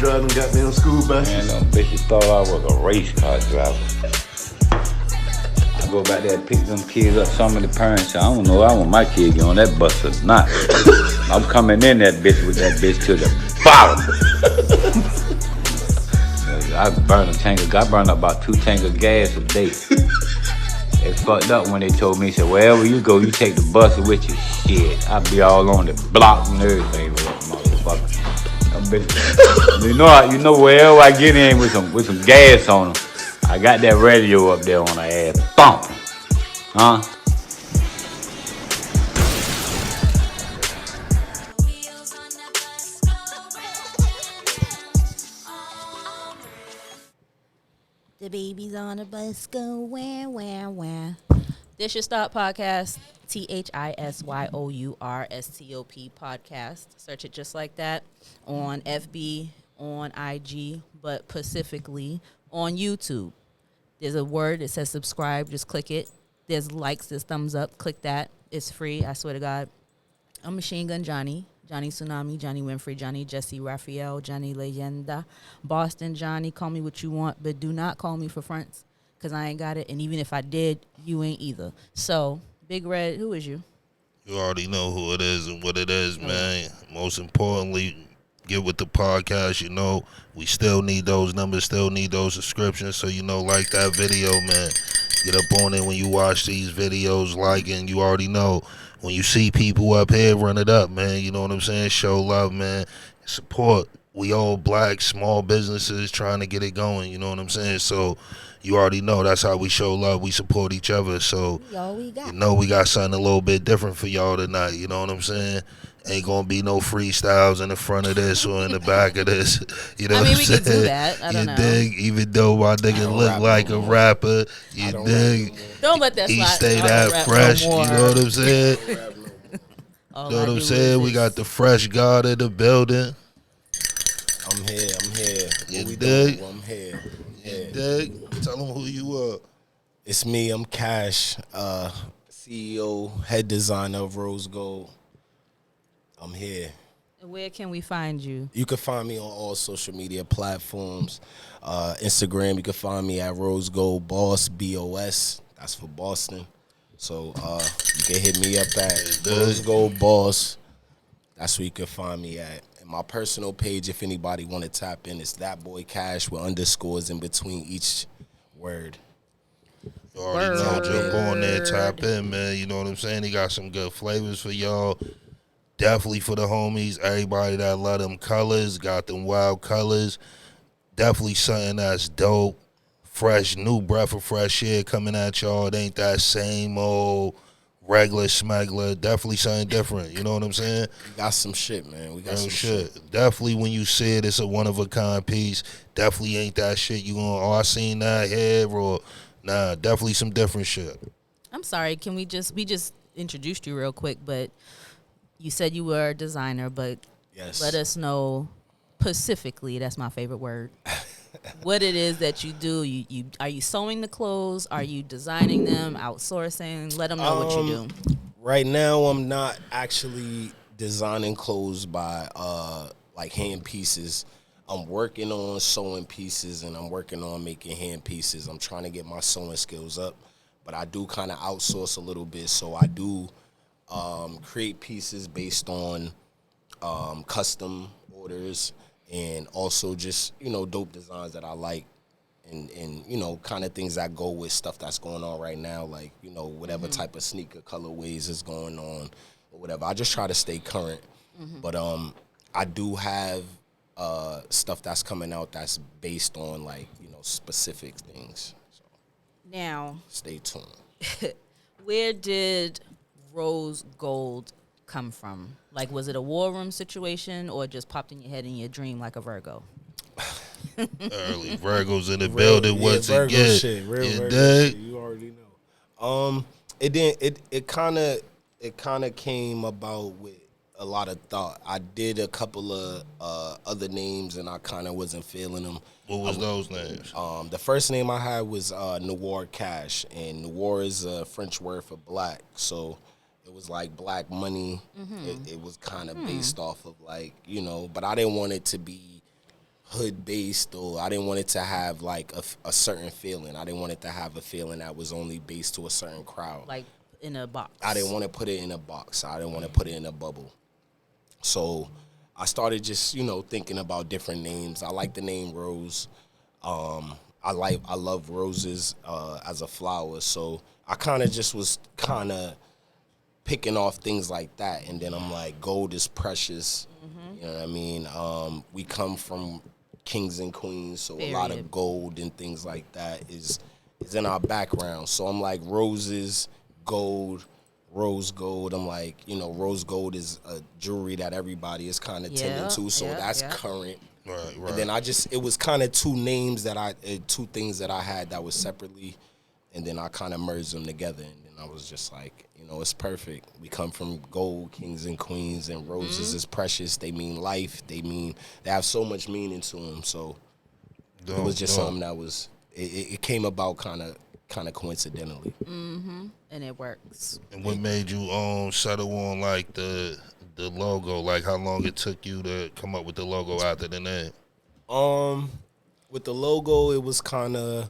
driving goddamn school bus. Man, them bitches thought I was a race car driver. I go back there and pick them kids up. Some of the parents say, I don't know, I want my kid get on that bus or not. I'm coming in that bitch with that bitch to the bottom. I burned about 2 tanks of gas a day. They fucked up when they told me, said, wherever you go, you take the bus with you. Shit, I be all on the block and everything with that motherfucker. You know wherever I get in with some gas on them, I got that radio up there on the ass. Bump. Huh? The babies on the bus go where? This your Stop Podcast, THISYOURSTOP podcast. Search it just like that on FB, on IG, but specifically on YouTube. There's a word that says subscribe. Just click it. There's likes, there's thumbs up. Click that. It's free. I swear to God. I'm Machine Gun Johnny. Johnny Tsunami, Johnny Winfrey, Johnny Jesse Raphael, Johnny Leyenda, Boston Johnny. Call me what you want, but do not call me for fronts because I ain't got it. And even if I did, you ain't either. So, Big Red, who is you? You already know who it is and what it is, man. Most importantly, get with the podcast. You know, we still need those numbers, still need those subscriptions. So, like that video, man. Get up on it when you watch these videos, and you already know. When you see people up here, run it up, man. You know what I'm saying? Show love, man. Support. We all black, small businesses trying to get it going. You know what I'm saying? So you already know that's how we show love. We support each other. So we got something a little bit different for y'all tonight. You know what I'm saying? Ain't gonna be no freestyles in the front of this or in the back of this. You know what I'm saying? We could do that. I don't know. Dig? Even though my nigga look like a rapper, you dig? Don't let that slide. He stay that fresh. You know what I'm saying? You know what I'm saying? We got the fresh God in the building. I'm here. You dig? I'm here. You dig? Tell them who you are. It's me. I'm Cash, CEO, head designer of RoseGold. I'm here. Where can we find you? You can find me on all social media platforms. Instagram, you can find me at RoseGoldBos, BOS. That's for Boston. So you can hit me up at RoseGoldBos. That's where you can find me at. And my personal page, if anybody want to tap in, it's that boy Cash with underscores in between each word. You already know, jump on there, tap in, man. You know what I'm saying? He got some good flavors for y'all. Definitely for the homies, everybody that love them colors, got them wild colors. Definitely something that's dope. Fresh, new breath of fresh air coming at y'all. It ain't that same old regular smuggler. Definitely something different. You know what I'm saying? We got some shit, man. We got some shit. Definitely when you see it, it's a one-of-a-kind piece. Definitely ain't that shit you going, I seen that here, or nah, definitely some different shit. I'm sorry, we just introduced you real quick, but you said you were a designer, but yes. Let us know specifically, that's my favorite word, what it is that you do. You are you sewing the clothes? Are you designing them, outsourcing? Let them know what you do. Right now, I'm not actually designing clothes by like hand pieces. I'm working on sewing pieces, and I'm working on making hand pieces. I'm trying to get my sewing skills up, but I do kind of outsource a little bit, so I do create pieces based on custom orders and also just, dope designs that I like and kind of things that go with stuff that's going on right now, like, whatever type of sneaker colorways is going on or whatever. I just try to stay current. But I do have stuff that's coming out that's based on, like, specific things. So now, stay tuned. Where did RoseGold come from? Like, was it a war room situation or just popped in your head in your dream like a Virgo? Early Virgos in the building once again. Shit, real Virgo shit. You already know. It kind of came about with a lot of thought. I did a couple of other names and I kind of wasn't feeling them. What was those names? The first name I had was Noir Cash, and Noir is a French word for black, so it was like black money. It was kind of based off of, like, but I didn't want it to be hood based, or I didn't want it to have like a certain feeling. I didn't want it to have a feeling that was only based to a certain crowd. Like in a box. I didn't want to put it in a box. I didn't want to put it in a bubble. So I started just, thinking about different names. I like the name Rose. I love roses as a flower. So I kind of just was picking off things like that. And then I'm like, gold is precious. You know what I mean? We come from kings and queens, so a lot of gold and things like that is in our background. So I'm like, roses, gold, rose gold. I'm like, rose gold is a jewelry that everybody is kind of tending to, so that's current. Right. And then it was kind of two things that I had that was separately, and then I kind of merged them together, and then I was just like, it's perfect. We come from gold, kings and queens, and roses is precious. They mean life. They have so much meaning to them. So it was just something that was. It came about kind of coincidentally. And it works. And what made you settle on like the logo? Like how long it took you to come up with the logo after the name? With the logo, it was kind of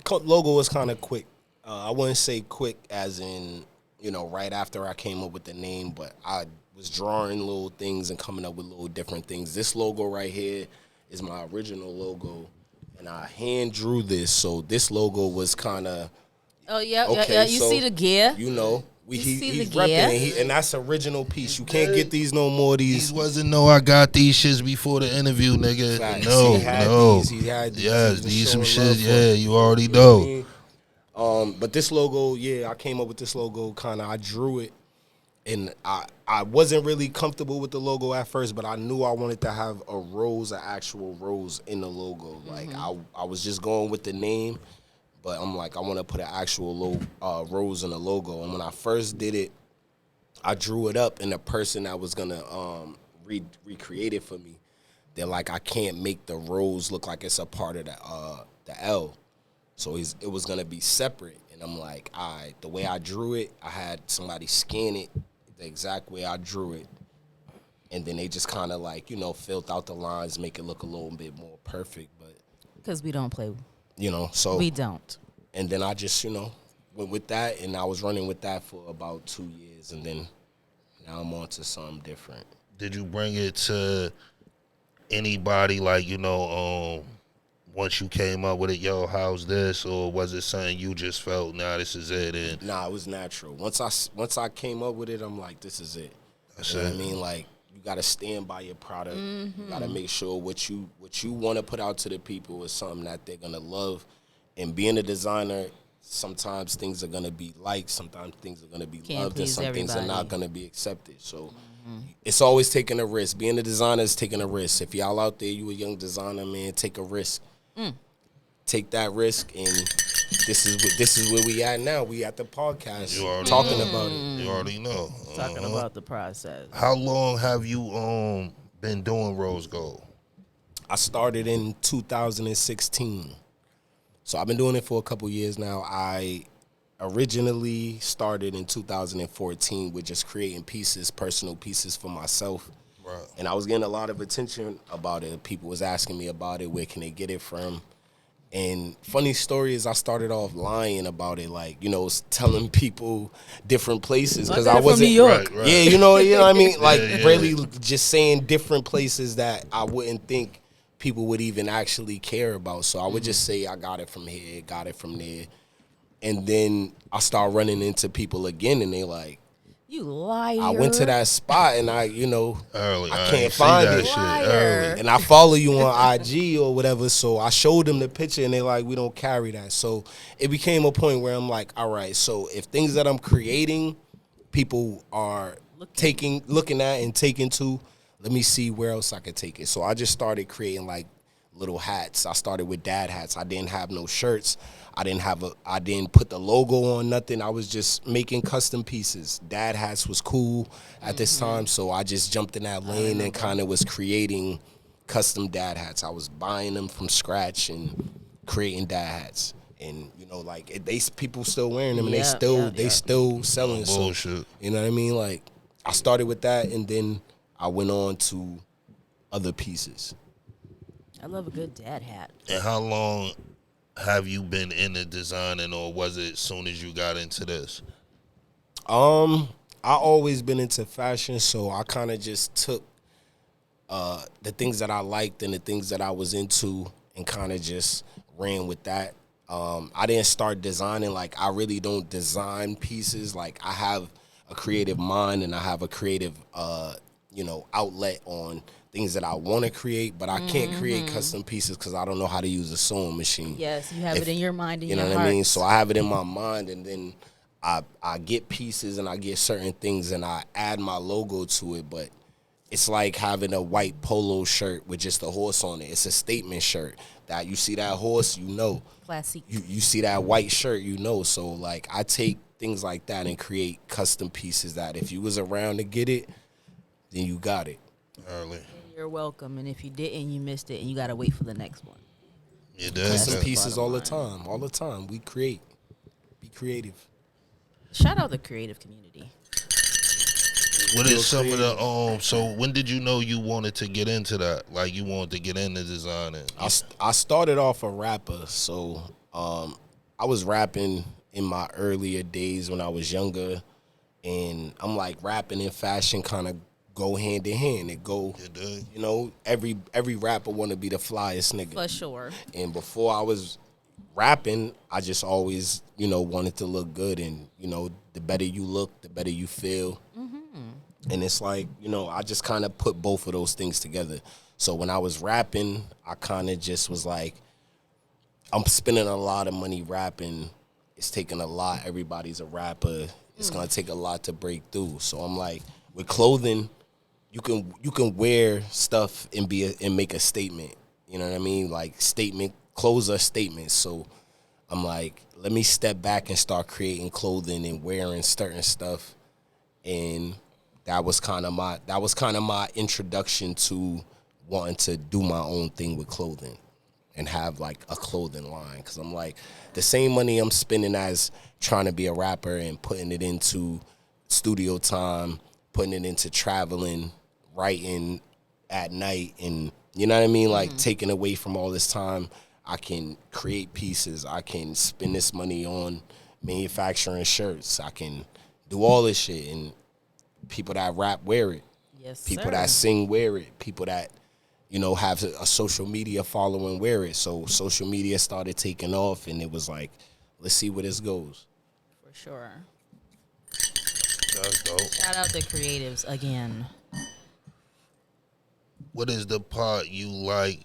quick. I wouldn't say quick as in, right after I came up with the name, but I was drawing little things and coming up with little different things. This logo right here is my original logo, and I hand drew this, so this logo was kind of... Oh, yeah. You see the gear. He's the repping, and that's original piece. You can't get these no more. These wasn't I got these shits before the interview, nigga. Facts. No. He had these. Yes, these some shit. Yeah, You already know. But this logo, I came up with this logo I drew it, and I wasn't really comfortable with the logo at first, but I knew I wanted to have an actual rose in the logo. Like I was just going with the name, but I'm like, I want to put an actual rose in the logo. And when I first did it, I drew it up, and the person that was gonna recreate it for me, they're like, I can't make the rose look like it's a part of the L. So it was going to be separate. And I'm like, the way I drew it, I had somebody scan it the exact way I drew it. And then they just kind of like, filled out the lines, make it look a little bit more perfect. But Because we don't play. So. We don't. And then I just, went with that. And I was running with that for about 2 years. And then now I'm on to something different. Did you bring it to anybody like, once you came up with it, yo, how's this? Or was it something you just felt, nah, this is it? And nah, it was natural. Once I came up with it, I'm like, this is it. You know what I mean? Like, you got to stand by your product. You got to make sure what you want to put out to the people is something that they're going to love. And being a designer, sometimes things are going to be liked, sometimes things are going to be loved, and some things are not going to be accepted. So it's always taking a risk. Being a designer is taking a risk. If y'all out there, you a young designer, man, take a risk. Take that risk, and this is where we at now. We at the podcast talking about it. You already know. Talking about the process. How long have you been doing Rose Gold? I started in 2016. So I've been doing it for a couple years now. I originally started in 2014 with just creating pieces, personal pieces for myself. Right. And I was getting a lot of attention about it. People was asking me about it. Where can they get it from? And funny story is I started off lying about it, like, telling people different places because I wasn't from New York. Right. Yeah, you know what I mean? Like really yeah. just saying different places that I wouldn't think people would even actually care about. So I would just say I got it from here, got it from there. And then I start running into people again, and they like, you liar. I went to that spot, and I can't find that it. shit Liar. And I follow you on IG or whatever, so I showed them the picture, and they like, we don't carry that. So it became a point where I'm like, all right, so if things that I'm creating, people are looking at and taking to, let me see where else I could take it. So I just started creating like little hats. I started with dad hats. I didn't have no shirts. I didn't put the logo on nothing. I was just making custom pieces. Dad hats was cool at this time, so I just jumped in that lane and kind of was creating custom dad hats. I was buying them from scratch and creating dad hats. And people still wearing them, and they still selling. Bullshit. So, you know what I mean? Like, I started with that, and then I went on to other pieces. I love a good dad hat. And how long have you been in the designing, or was it as soon as you got into this? I always been into fashion, so I kind of just took the things that I liked and the things that I was into and kind of just ran with that. I didn't start designing, like I really don't design pieces. Like I have a creative mind and I have a creative, outlet on things that I want to create, but I can't create custom pieces because I don't know how to use a sewing machine. Yes, you have it in your mind and You your know heart. what I mean? So I have it in my mind, and then I get pieces and I get certain things and I add my logo to it, but it's like having a white polo shirt with just a horse on it. It's a statement shirt. That you see that horse, you know. Classic. You see that white shirt, you know. So like I take things like that and create custom pieces that if you was around to get it, then you got it. Early. You're welcome, and if you didn't, you missed it, and you gotta wait for the next one. You Custom did. pieces bottom all the time. We create. Be creative. Shout out the creative community. What is some of the So when did you know you wanted to get into that? Like you wanted to get into designing? I started off a rapper, so I was rapping in my earlier days when I was younger, and I'm like rapping and fashion kind of go hand in hand. It go, you know, every rapper want to be the flyest nigga. For sure. And before I was rapping, I just always, wanted to look good, and the better you look, the better you feel. And it's like, I just kind of put both of those things together. So when I was rapping, I kind of just was like, I'm spending a lot of money rapping. It's taking a lot. Everybody's a rapper. It's going to take a lot to break through. So I'm like, with clothing, you can wear stuff and and make a statement. You know what I mean? Like clothes are statements. So I'm like, let me step back and start creating clothing and wearing certain stuff. And that was kind of my introduction to wanting to do my own thing with clothing and have like a clothing line. Cause I'm like, the same money I'm spending as trying to be a rapper and putting it into studio time, putting it into traveling, writing at night, and you know what I mean? Like taking away from all this time, I can create pieces. I can spend this money on manufacturing shirts. I can do all this shit, and people that rap wear it. Yes, People sir. that sing wear it. People that, have a social media following wear it. So social media started taking off, and it was like, let's see where this goes. For sure. That's dope. Shout out the creatives again. What is the part you like?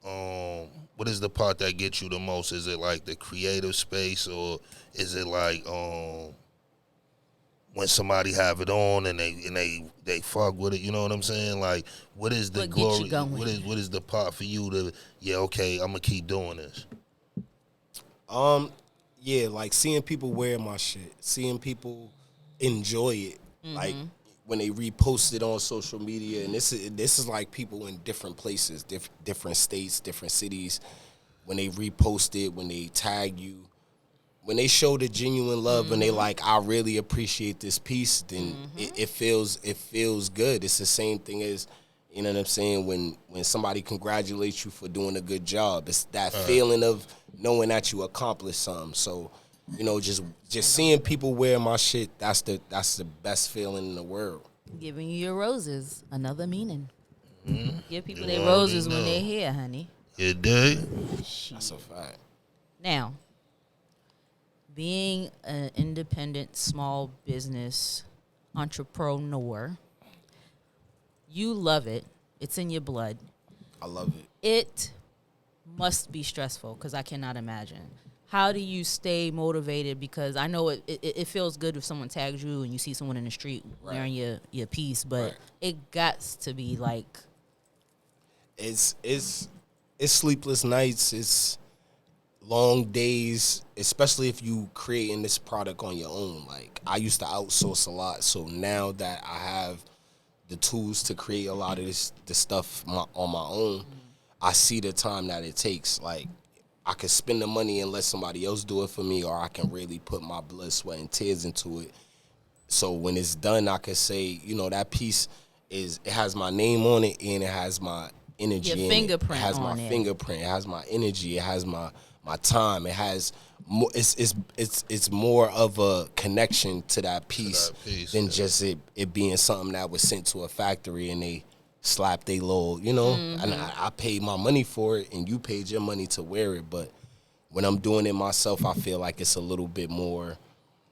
What is the part that gets you the most? Is it like the creative space, or is it like when somebody have it on and they fuck with it? You know what I'm saying? Like, what is the What gets you glory? going? What is the part for you to okay, I'm gonna keep doing this? Yeah, like seeing people wear my shit, seeing people enjoy it, like when they repost it on social media. And this is like people in different places, different states, different cities. When they repost it, when they tag you, when they show the genuine love, and they like, I really appreciate this piece, then it feels good. It's the same thing as, you know what I'm saying, when somebody congratulates you for doing a good job. It's that feeling of knowing that you accomplished something. So, just seeing people wear my shit, that's the best feeling in the world. Giving you your roses, another meaning. Give people You their already roses when know. they're here, honey. You dig? That's a fact. Now, being an independent small business entrepreneur, you love it. It's in your blood. I love it. It must be stressful because I cannot imagine. How do you stay motivated? Because I know it feels good if someone tags you and you see someone in the street wearing your piece, but it gots to be like, It's sleepless nights. It's long days, especially if you creating this product on your own. Like, I used to outsource a lot, so now that I have the tools to create a lot of this stuff on my own, I see the time that it takes. Like, I could spend the money and let somebody else do it for me, or I can really put my blood, sweat, and tears into it. So when it's done, I could say, that piece it has my name on it, and it has my energy. Your in fingerprint it. It has my on it. fingerprint. It has my energy. It has my time. It has more. It's more of a connection to that piece, than just it being something that was sent to a factory and they slapped they little, you know. And I paid my money for it, and you paid your money to wear it. But when I'm doing it myself, I feel like it's a little bit more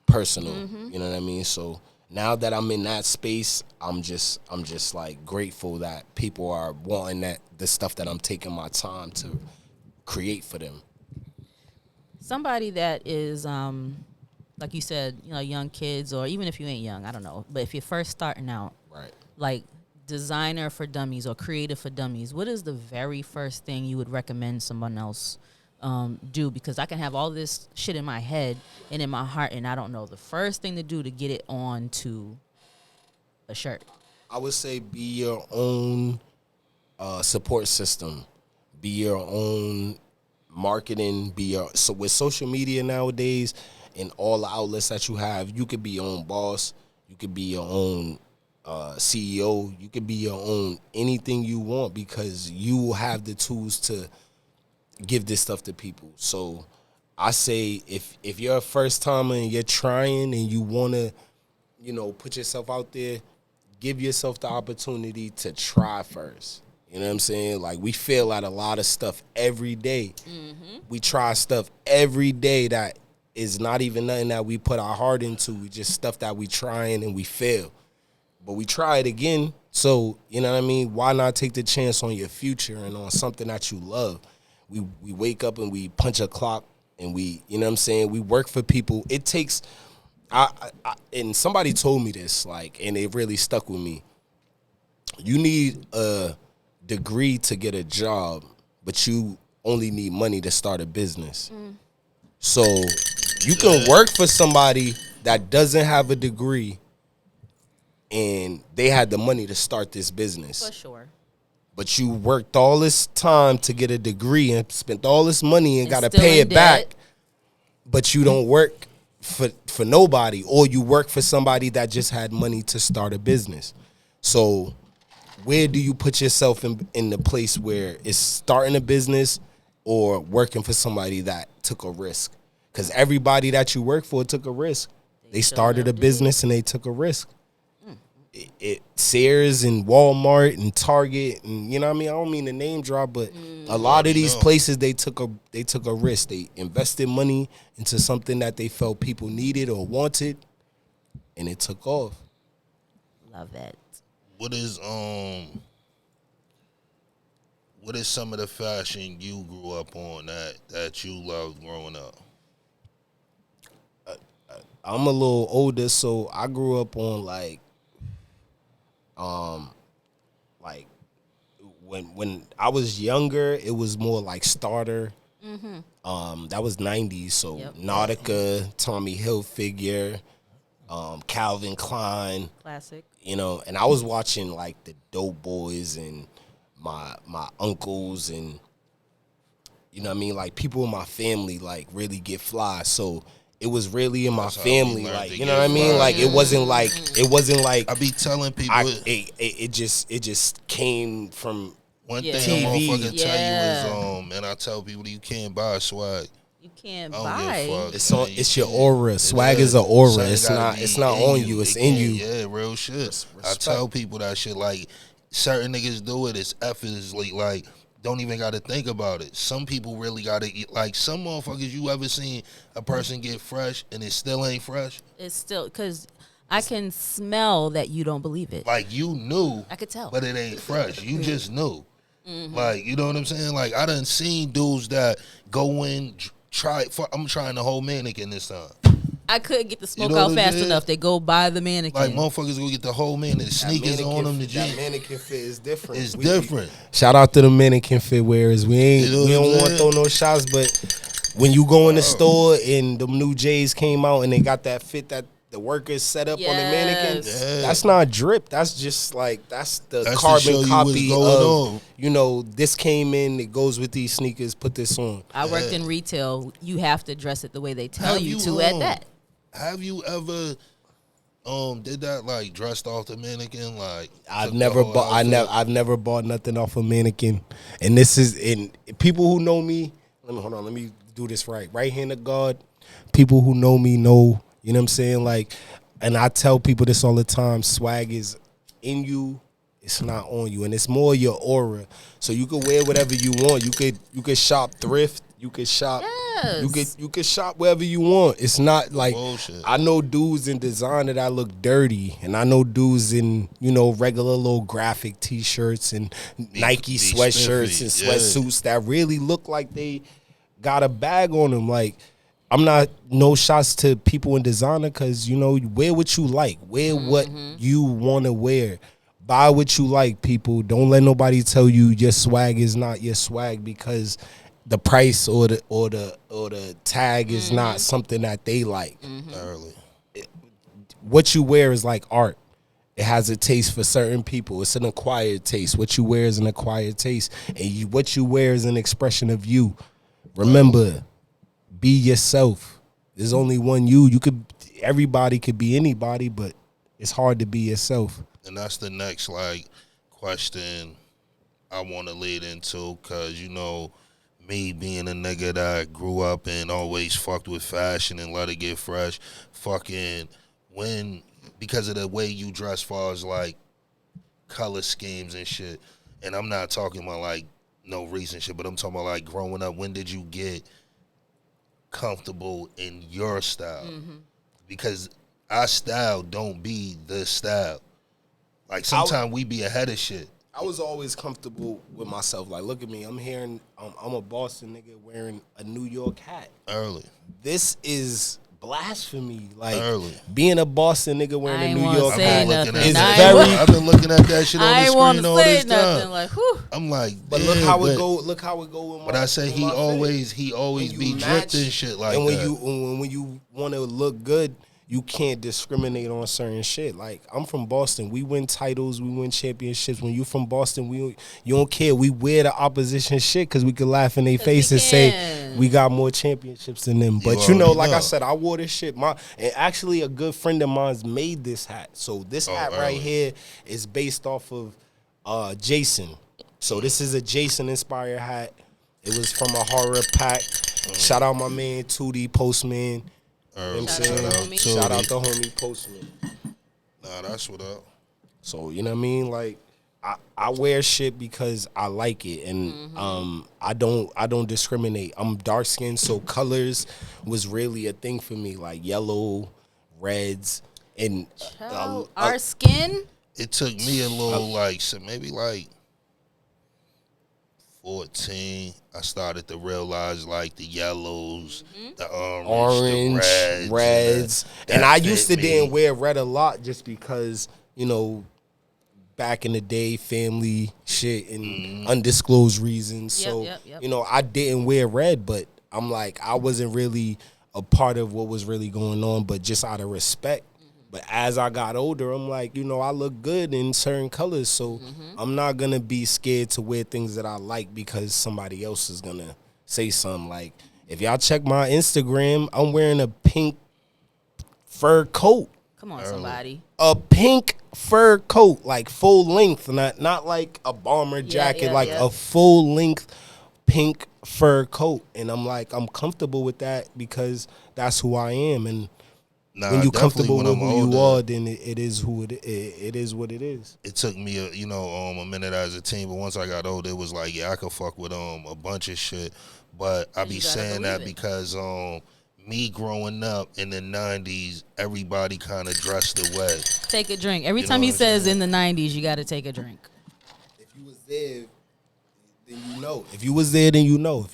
personal. You know what I mean? So now that I'm in that space, I'm just like grateful that people are wanting the stuff that I'm taking my time to create for them. Somebody that is, like you said, you know, young kids, or even if you ain't young, I don't know. But if you're first starting out, Right. like designer for dummies or creative for dummies, what is the very first thing you would recommend someone else do? Because I can have all this shit in my head and in my heart, and I don't know the first thing to do to get it on to a shirt. I would say be your own support system. Be your own marketing. So with social media nowadays and all the outlets that you have, you could be your own boss. You could be your own CEO. You could be your own anything you want, because you will have the tools to give this stuff to people. So I say if you're a first timer and you're trying and you want to, you know, put yourself out there, give yourself the opportunity to try first. You know what I'm saying? Like, we fail at a lot of stuff every day. We try stuff every day that is not even nothing that we put our heart into. We just stuff that we trying and we fail. But we try it again. So, you know what I mean? Why not take the chance on your future and on something that you love? We wake up and we punch a clock and we, you know what I'm saying? We work for people. It takes, and somebody told me this, like, and it really stuck with me. You need a degree to get a job, but you only need money to start a business. So you can work for somebody that doesn't have a degree and they had the money to start this business. For sure. But you worked all this time to get a degree and spent all this money and got to still pay in it back. debt. But you don't work for nobody, or you work for somebody that just had money to start a business. So where do you put yourself in the place where it's starting a business or working for somebody that took a risk? Because everybody that you work for took a risk. They started a business and they took a risk. Sears and Walmart and Target and, you know what I mean? I don't mean to name drop, but a lot of these places, they took a risk. They invested money into something that they felt people needed or wanted, and it took off. Love it. What is some of the fashion you grew up on that you loved growing up? I'm a little older, so I grew up on like when I was younger, it was more like Starter. That was 90s, so Nautica, Tommy Hilfiger, Calvin Klein. Classic. You know, and I was watching like the Dope Boys and my uncles and, you know what I mean, like people in my family like really get fly. So it was really in my family, like, you know what I mean? Fly. Like it wasn't like I be telling people it just came from one Yeah. thing a TV. motherfucker tell you is and I tell people that you can't buy swag. You can't I don't buy. give a fuck. It's your aura. Swag is an aura. Swag It's gotta not be on you. It's in you. Yeah, real shit. I Respect. tell people that shit, like, certain niggas do it. It's effortlessly, like, don't even got to think about it. Some people really got to eat. Like, some motherfuckers, you ever seen a person get fresh and it still ain't fresh? It's still, because I can smell that you don't believe it. Like, you knew. I could tell. But it ain't fresh. You just knew. Like, you know what I'm saying? Like, I done seen dudes that go in, I'm trying the whole mannequin this time. I couldn't get the smoke know out what fast it is? enough. They go buy the mannequin. Like, motherfuckers go get the whole mannequin. Sneakers on them, the That jeans. mannequin fit is different. It's different. Shout out to the mannequin fit wearers. We You know don't what I'm want to saying? throw no shots, but when you go in the store and the new J's came out and they got that fit that the workers set up on the mannequin, Yes. that's not drip. That's just like that's the That's to show carbon you copy what's going of on. you know, this came in, it goes with these sneakers, put this on. I worked in retail. You have to dress it the way they tell Have you you, to at that. Have you ever did that like dressed off the mannequin? Like I've took the never whole bought. outfit? I've never bought nothing off a mannequin. And this is in people who know me. Hold on. Let me do this right. Right hand of God. People who know me know. You know what I'm saying? Like, and I tell people this all the time. Swag is in you. It's not on you, and it's more your aura. So you could wear whatever you want. You could shop thrift. You could shop. Yes. You could shop wherever you want. It's not like Bullshit. I know dudes in design that look dirty, and I know dudes in regular little graphic T-shirts and Nike be sweatshirts and spiffy, yeah. sweatsuits that really look like they got a bag on them. Like, I'm not no shots to people in designer because wear what you like, wear what you want to wear. Buy what you like, people. Don't let nobody tell you your swag is not your swag because the price or the tag is not something that they like. Early. What you wear is like art. It has a taste for certain people. It's an acquired taste. What you wear is an acquired taste, and what you wear is an expression of you. Remember, be yourself. There's only one you. Everybody could be anybody, but it's hard to be yourself. And that's the next like question I want to lead into, cause me being a nigga that grew up and always fucked with fashion and let it get fresh, because of the way you dress, far as like color schemes and shit. And I'm not talking about like no recent shit, but I'm talking about like growing up. When did you get comfortable in your style? Because our style don't be the style. Like, sometimes we be ahead of shit. I was always comfortable with myself. Like, look at me. I'm a Boston nigga wearing a New York hat. Early. This is blasphemy. Like, Early. being a Boston nigga wearing a New York hat is I've been looking at that shit on the screen all this time. Like, whew. I'm like, but look how it go. Look how it go. But I say he always be dripped and shit like and that. And when you want to look good, you can't discriminate on certain shit. Like, I'm from Boston. We win titles. We win championships. When you from Boston, you don't care. We wear the opposition shit because we could laugh in their face and say we got more championships than them. But like I said, I wore this shit. And actually, a good friend of mine's made this hat. So this hat right here is based off of Jason. So this is a Jason inspired hat. It was from a horror pack. Shout out my man Tootie Postman. You know what I'm saying? Shout out the homie Postman. Nah, that's what up. So, you know what I mean? Like, I wear shit because I like it, and I don't discriminate. I'm dark skinned, so colors was really a thing for me, like yellow, reds, and our skin. It took me a little maybe 14, I started to realize like the yellows, the orange, the reds. And I used to didn't wear red a lot just because, back in the day, family shit and undisclosed reasons. So, I didn't wear red, but I'm like, I wasn't really a part of what was really going on, but just out of respect. But as I got older, I'm like, I look good in certain colors, so I'm not going to be scared to wear things that I like because somebody else is going to say something. Like, if y'all check my Instagram, I'm wearing a pink fur coat. Come on, somebody. A pink fur coat, like full length, not like a bomber jacket, a full length pink fur coat. And I'm like, I'm comfortable with that because that's who I am. And when you're comfortable with who you are, then it is it is what it is. It took me a minute as a teen, but once I got older, it was like, yeah, I could fuck with a bunch of shit. But I be saying that because me growing up in the 90s, everybody kind of dressed away. Take a drink. Every time he says in the 90s, you got to take a drink. If you was there, then you know. If you was there, then you know.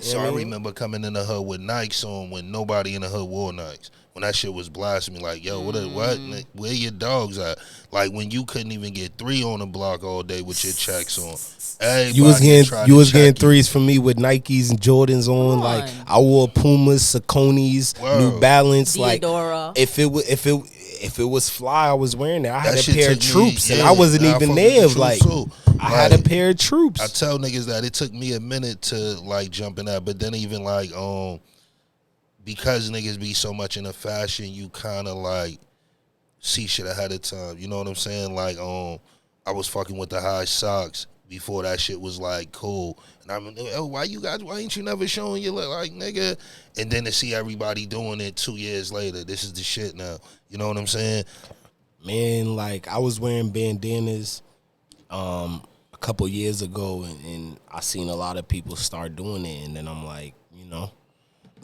So I remember coming in the hood with Nikes on when nobody in the hood wore Nikes. When that shit was blasting me, like, yo, what? Where your dogs at? Like, when you couldn't even get 3 on the block all day with your checks on. You was getting 3s from me with Nikes and Jordans on. Like, I wore Pumas, Sauconys, New Balance. Theodora. Like, if it was fly, I was wearing it. I had a pair of Troops, and I wasn't even there. Like, I had a pair of Troops. I tell niggas that it took me a minute to like jump in that, but then even like because niggas be so much into fashion, you kind of like see shit ahead of time. You know what I'm saying? Like, I was fucking with the high socks before that shit was like cool. And I'm why ain't you never showing you look like nigga? And then to see everybody doing it 2 years later, this is the shit now. You know what I'm saying? Man, like I was wearing bandanas a couple years ago, and I seen a lot of people start doing it, and then I'm like, you know,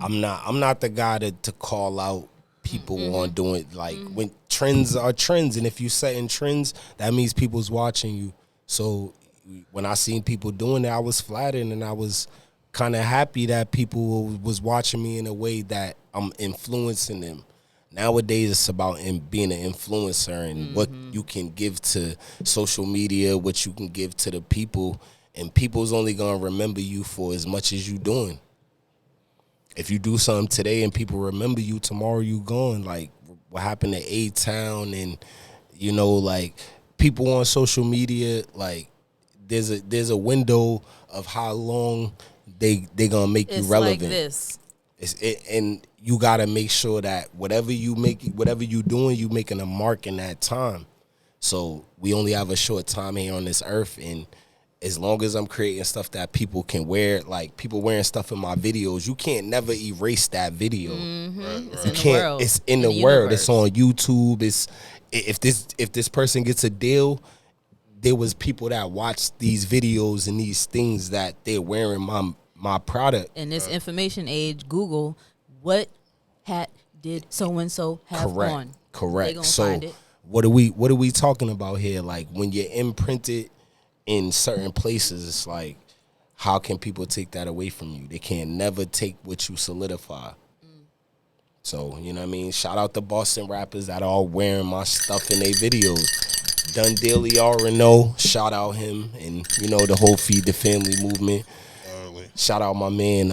I'm not the guy to call out people on doing like when trends are trends, and if you setting trends, that means people's watching you. So when I seen people doing it, I was flattered, and I was kind of happy that people was watching me in a way that I'm influencing them. Nowadays, it's about being an influencer and what you can give to social media, what you can give to the people, and people's only gonna remember you for as much as you doing. If you do something today and people remember you, tomorrow you gone. Like what happened to A-Town, and you know, like people on social media, like there's a window of how long they gonna make you relevant. Like this. And you gotta make sure that whatever you doing, you making a mark in that time. So we only have a short time here on this earth, and as long as I'm creating stuff that people can wear, like people wearing stuff in my videos, you can't never erase that video. It's You in can't. the world. It's in the world. universe. It's on YouTube. It's if this person gets a deal, there was people that watched these videos and these things that they're wearing my product. In this information age, Google, what hat did so and so have on? They Correct. gonna So find it. what are we talking about here? Like when you're imprinted in certain places, it's like, how can people take that away from you? They can never take what you solidify. So, you know what I mean? Shout out the Boston rappers that are all wearing my stuff in their videos. Dun Daily R&O, shout out him, and you know the whole Feed the Family movement. Shout out my man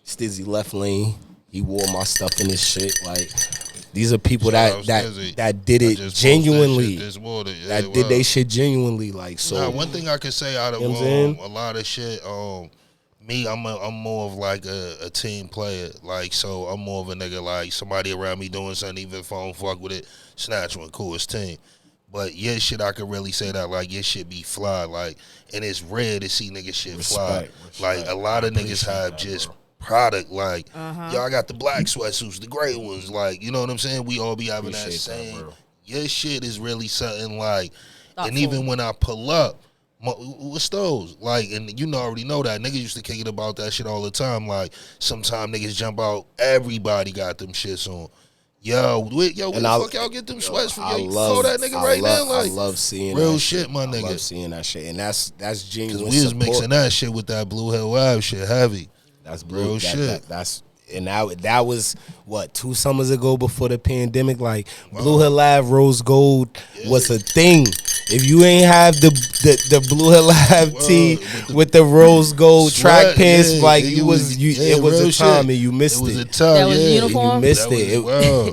Stizzy Left Lane. He wore my stuff in his shit. Like these are people that did it genuinely. That did they shit genuinely. Like so. Now, one thing I can say out of You know what I'm saying? a lot of shit, me, I'm more of like a team player. Like so, I'm more of a nigga like somebody around me doing something, even if I don't fuck with it, snatch one, cool, it's team. But yeah, shit, I could really say that, like, your shit be fly, like, and it's rare to see niggas shit fly. Like, a lot of niggas have just product, like, yo, I got the black sweatsuits, the gray ones, like, you know what I'm saying? We all be having that same, your shit is really something, like, and even when I pull up, what's those? Like, and you already know that. Niggas used to kick it about that shit all the time, like, sometimes niggas jump out, everybody got them shits on. Yo, where the fuck y'all get them sweats from? Yo, you call that nigga right now? Like, I love seeing real that shit, my nigga. I love seeing that shit, and that's genuine. Cause we was mixing that shit with that Blue Hill Ave shit heavy. That's real shit. And that was what 2 summers ago before the pandemic. Like Blue Hill Ave Rose Gold was a thing. If you ain't have the Blue Hill Ave tee with the Rose Gold track pants, like it was a time and you missed it. It was a time. That was the uniform? You missed it.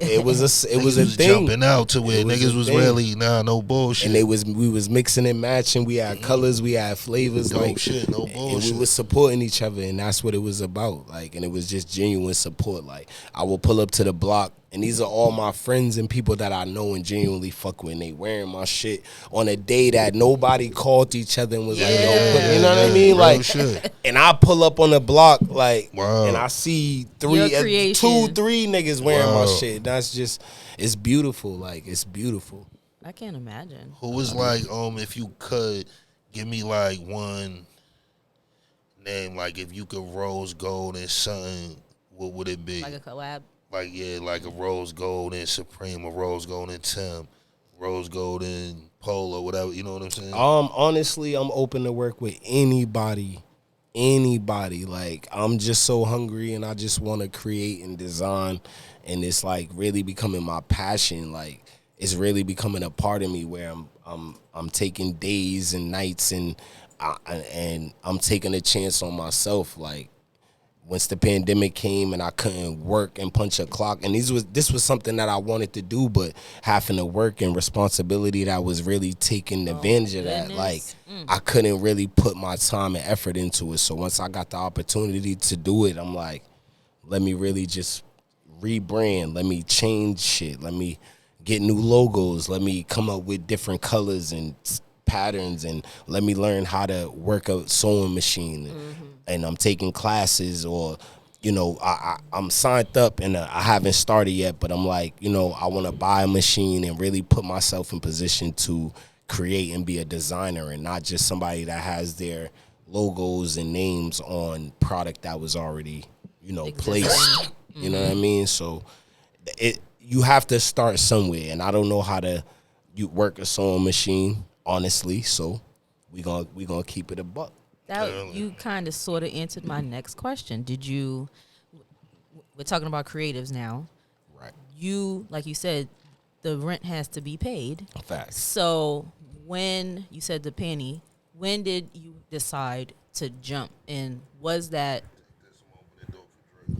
It was a thing. Jumping out to it. Niggas was really no bullshit. And we was mixing and matching. We had colors, we had flavors, no bullshit. And we was supporting each other, and that's what it was about. Like, and it was just genuine support. Like, I will pull up to the block, and these are all my friends and people that I know and genuinely fuck with. And they wearing my shit on a day that nobody called each other and was like, yo, you know what I mean? Like, and I pull up on the block, like, and I see 2, 3 niggas wearing my shit. That's just, it's beautiful. Like, it's beautiful. I can't imagine. Who was like, if you could give me like one name, like if you could Rose Gold and something, what would it be? Like a collab? Like, yeah, like a Rose Gold and Supreme, a Rose Gold and Tim, Rose Gold and Polo, whatever, you know what I'm saying? Honestly, I'm open to work with anybody. Like, I'm just so hungry and I just want to create and design, and it's like really becoming my passion. Like, it's really becoming a part of me where I'm taking days and nights and I'm taking a chance on myself. Like, once the pandemic came and I couldn't work and punch a clock, and this was something that I wanted to do, but having to work and responsibility that was really taking advantage of that. Like, I couldn't really put my time and effort into it. So once I got the opportunity to do it, I'm like, let me really just rebrand. Let me change shit. Let me get new logos. Let me come up with different colors and patterns, and let me learn how to work a sewing machine. And I'm taking classes, or I'm signed up and I haven't started yet, but I'm like, I want to buy a machine and really put myself in position to create and be a designer, and not just somebody that has their logos and names on product that was already, placed. You know what I mean? So you have to start somewhere, and I don't know how to work a sewing machine, honestly. So we gonna keep it a buck. That you kind of sort of answered my next question. We're talking about creatives now. Right. Like you said, the rent has to be paid. Facts. So when you said the penny, when did you decide to jump? And was that?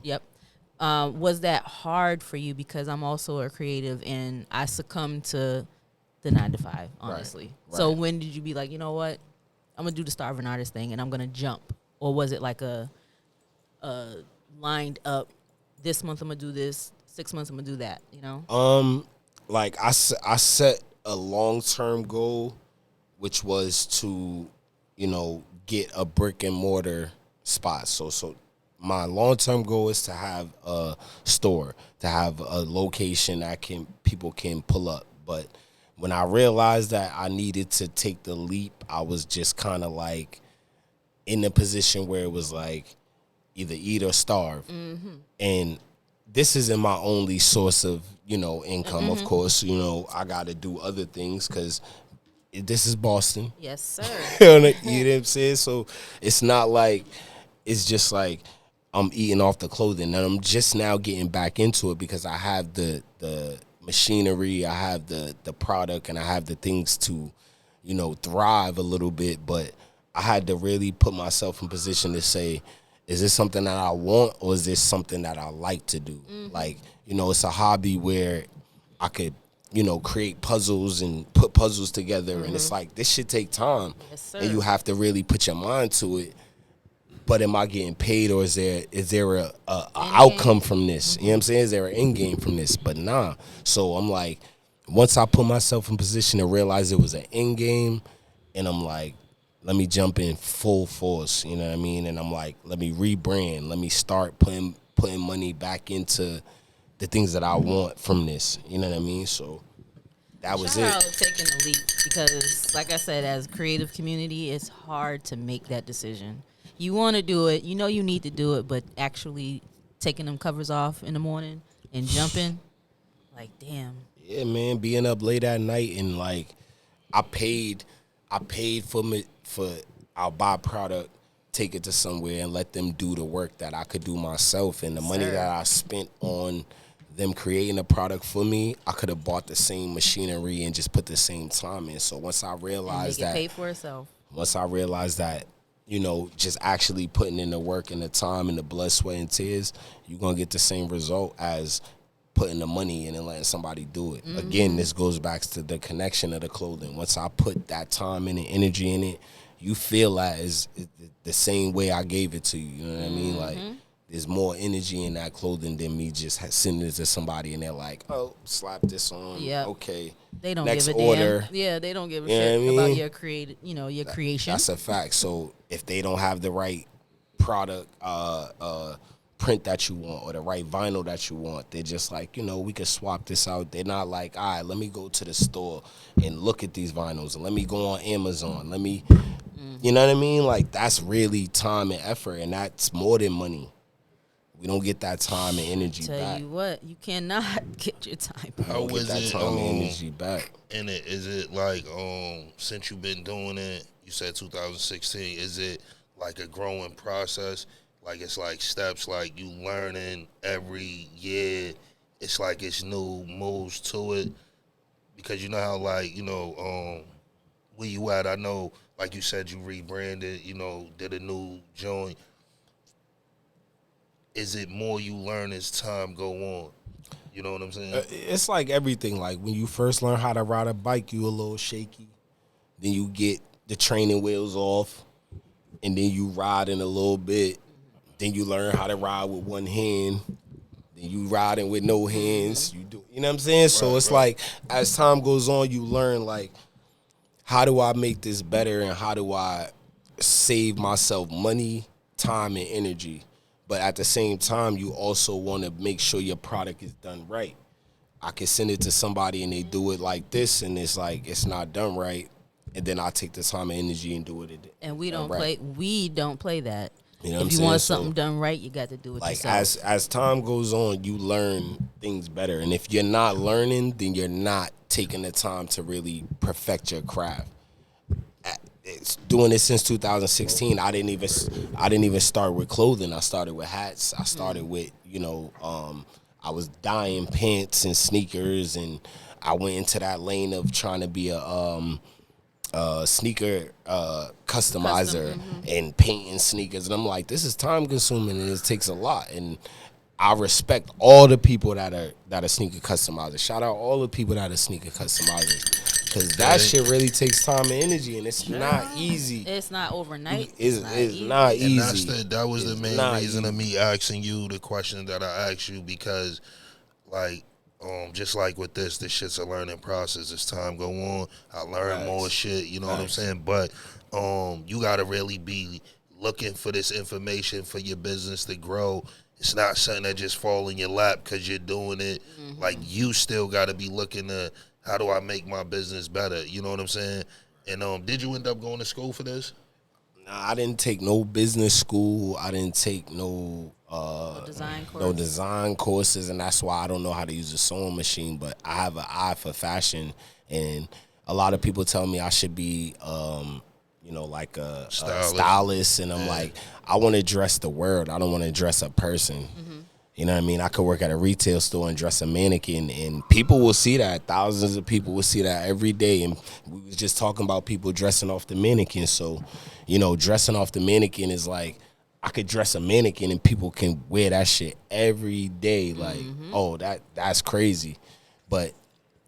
Yep. Was that hard for you? Because I'm also a creative, and I succumbed to the 9 to 5, honestly. Right. So when did you be like, you know what? I'm gonna do the starving artist thing, and I'm gonna jump, or was it like a lined up? This month I'm gonna do this. 6 months I'm gonna do that. Like I set a long-term goal, which was to, get a brick and mortar spot. So my long-term goal is to have a store, to have a location that people can pull up. But when I realized that I needed to take the leap, I was just kind of like in a position where it was like either eat or starve. And this isn't my only source of, income, of course. I got to do other things because this is Boston. Yes, sir. You know what I'm saying? So it's not like, it's just like I'm eating off the clothing. And I'm just now getting back into it because I have the machinery, I have the product, and I have the things to, thrive a little bit. But I had to really put myself in position to say, is this something that I want, or is this something that I like to do? Like, it's a hobby where I could, create puzzles and put puzzles together. And it's like, this should take time. Yes, sir. And you have to really put your mind to it. But am I getting paid, or is there a outcome from this? You know what I'm saying? Is there an end game from this? But nah. So I'm like, once I put myself in position to realize it was an end game, and I'm like, let me jump in full force, you know what I mean? And I'm like, let me rebrand. Let me start putting money back into the things that I want from this. You know what I mean? So that was Shout out it. taking the leap, because, like I said, as a creative community, it's hard to make that decision. You want to do it, you need to do it, but actually taking them covers off in the morning and jumping, like, damn. Yeah, man, being up late at night, and like I paid for I'll buy product, take it to somewhere, and let them do the work that I could do myself. And the money Sir. that I spent on them creating a product for me, I could have bought the same machinery and just put the same time in. So once I And realized make it that, pay for itself. just actually putting in the work and the time and the blood, sweat, and tears, you're going to get the same result as putting the money in and letting somebody do it. Again, this goes back to the connection of the clothing. Once I put that time and the energy in it, you feel that is the same way I gave it to you. You know what I mean? Like, there's more energy in that clothing than me just sending it to somebody and they're like, oh, slap this on. Yep. Okay. They don't Next give a order. damn. Yeah, they don't give a You know shit what I about mean? your creation. That's a fact. So if they don't have the right product print that you want, or the right vinyl that you want, they're just like, we could swap this out. They're not like, all right, let me go to the store and look at these vinyls, and let me go on Amazon. Let me, you know what I mean? Like, that's really time and effort, and that's more than money. We don't get that time and energy Tell back. you what, you cannot get your time back. How We don't is get that it? time and energy back. And is it like since you've been doing it? You said 2016. Is it like a growing process? Like, it's like steps, like you learning every year. It's like it's new moves to it. Because you know how, like, where you at, I know, like you said, you rebranded, did a new joint. Is it more you learn as time go on? You know what I'm saying? It's like everything. Like, when you first learn how to ride a bike, you a little shaky. Then you get the training wheels off, and then you ride in a little bit. Then you learn how to ride with one hand. then you riding with no hands. You do, you know what I'm saying? So it's like as time goes on, you learn like, how do I make this better and how do I save myself money, time, and energy? But at the same time, you also want to make sure your product is done right. I can send it to somebody and they do it like this, and it's like it's not done right, and then I take the time and energy and do it. And we don't play. We don't play that. You know what I'm if you saying? want So, something done right, you got to do it like yourself. as time goes on, you learn things better, and if you're not learning, then you're not taking the time to really perfect your craft. It's doing this since 2016. I didn't even start with clothing. I started with hats. I started with I was dyeing pants and sneakers, and I went into that lane of trying to be a sneaker customizer and painting sneakers. And I'm like, this is time consuming and it takes a lot. And I respect all the people that are sneaker customizers. Shout out all the people that are sneaker customizers. Because that shit really takes time and energy, and it's not easy. It's not overnight. It's not easy. And that was the main reason of me asking you the question that I asked you, because, like, just like with this shit's a learning process. As time go on, I learn more shit, you know what I'm saying? But you got to really be looking for this information for your business to grow. It's not something that just fall in your lap because you're doing it. Like, you still got to be looking to, how do I make my business better? You know what I'm saying? And did you end up going to school for this? Nah, I didn't take no business school. I didn't take no design courses, and that's why I don't know how to use a sewing machine. But I have an eye for fashion, and a lot of people tell me I should be, like a stylist, and I'm like, I want to dress the world. I don't want to dress a person. You know what I mean? I could work at a retail store and dress a mannequin, and people will see that. Thousands of people will see that every day. And we was just talking about people dressing off the mannequin. So, dressing off the mannequin is like, I could dress a mannequin and people can wear that shit every day. Like, oh, that's crazy. But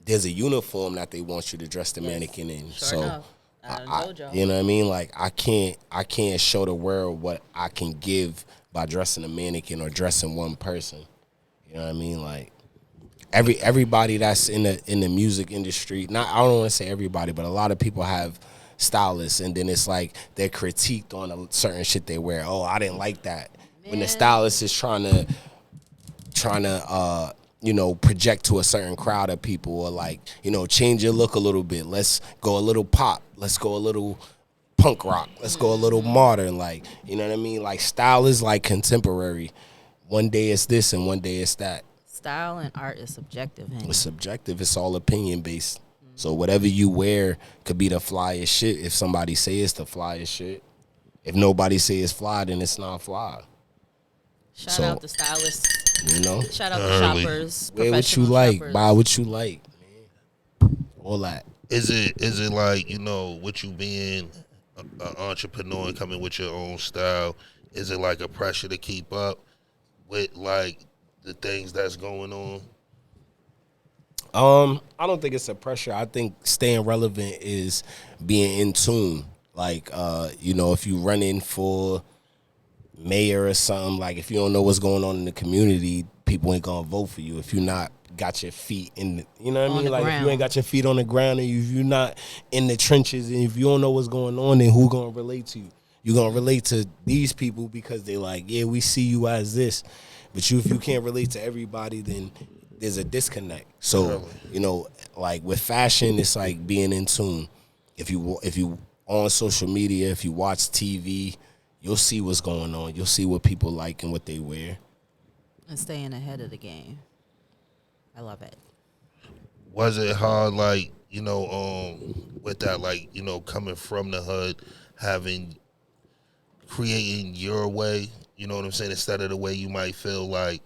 there's a uniform that they want you to dress the mannequin in. Sure enough. You know what I mean? Like, I can't show the world what I can give by dressing a mannequin or dressing one person. You know what I mean? Like, everybody that's in the music industry, I don't want to say everybody, but a lot of people have stylists, and then it's like they're critiqued on a certain shit they wear. Oh, I didn't like that. When the stylist is trying to project to a certain crowd of people, or like, change your look a little bit. Let's go a little pop. Let's go a little punk rock. Let's go a little modern. Like, you know what I mean? Like, style is like contemporary. One day it's this and one day it's that. Style and art is subjective. It's subjective. It's all opinion based. So whatever you wear could be the flyest shit. If somebody say it's the flyest shit, if nobody say it's fly, then it's not fly. Shout out to stylists. Shout out to shoppers. Wear what you like. Shoppers. Buy what you like. Man. All that. Is it like, with you being an entrepreneur and coming with your own style, is it like a pressure to keep up with like the things that's going on? I don't think it's a pressure. I think staying relevant is being in tune. Like, if you run in for mayor or something, like, if you don't know what's going on in the community, people ain't gonna vote for you. If you're not got your feet in the, you know what I mean? Like, if you ain't got your feet on the ground, and if you're not in the trenches, and if you don't know what's going on, then who gonna relate to you? You're gonna relate to these people because they like, yeah, we see you as this. But if you can't relate to everybody, then there's a disconnect. So, like with fashion, it's like being in tune. If you on social media, if you watch TV, you'll see what's going on. You'll see what people like and what they wear. And staying ahead of the game. I love it. Was it hard, like, with that, like, coming from the hood, creating your way, you know what I'm saying, instead of the way you might feel like,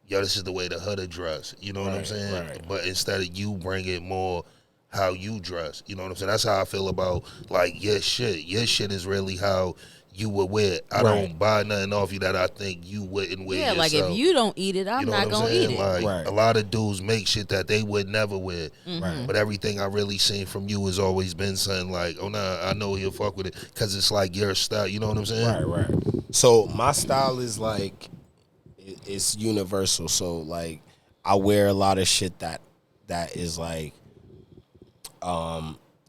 yo, this is the way the hood address, you know what I'm saying? Right. But instead of you bring it more how you dress, you know what I'm saying? That's how I feel about, like, your shit. Your shit is really how you would wear it. I don't buy nothing off you that I think you wouldn't wear yourself. Like, if you don't eat it, I'm not going to eat it. Like, a lot of dudes make shit that they would never wear. Right. But everything I really seen from you has always been something like, oh, nah, I know he'll fuck with it because it's like your style. You know what I'm saying? Right. So my style is like, it's universal. So like I wear a lot of shit that is like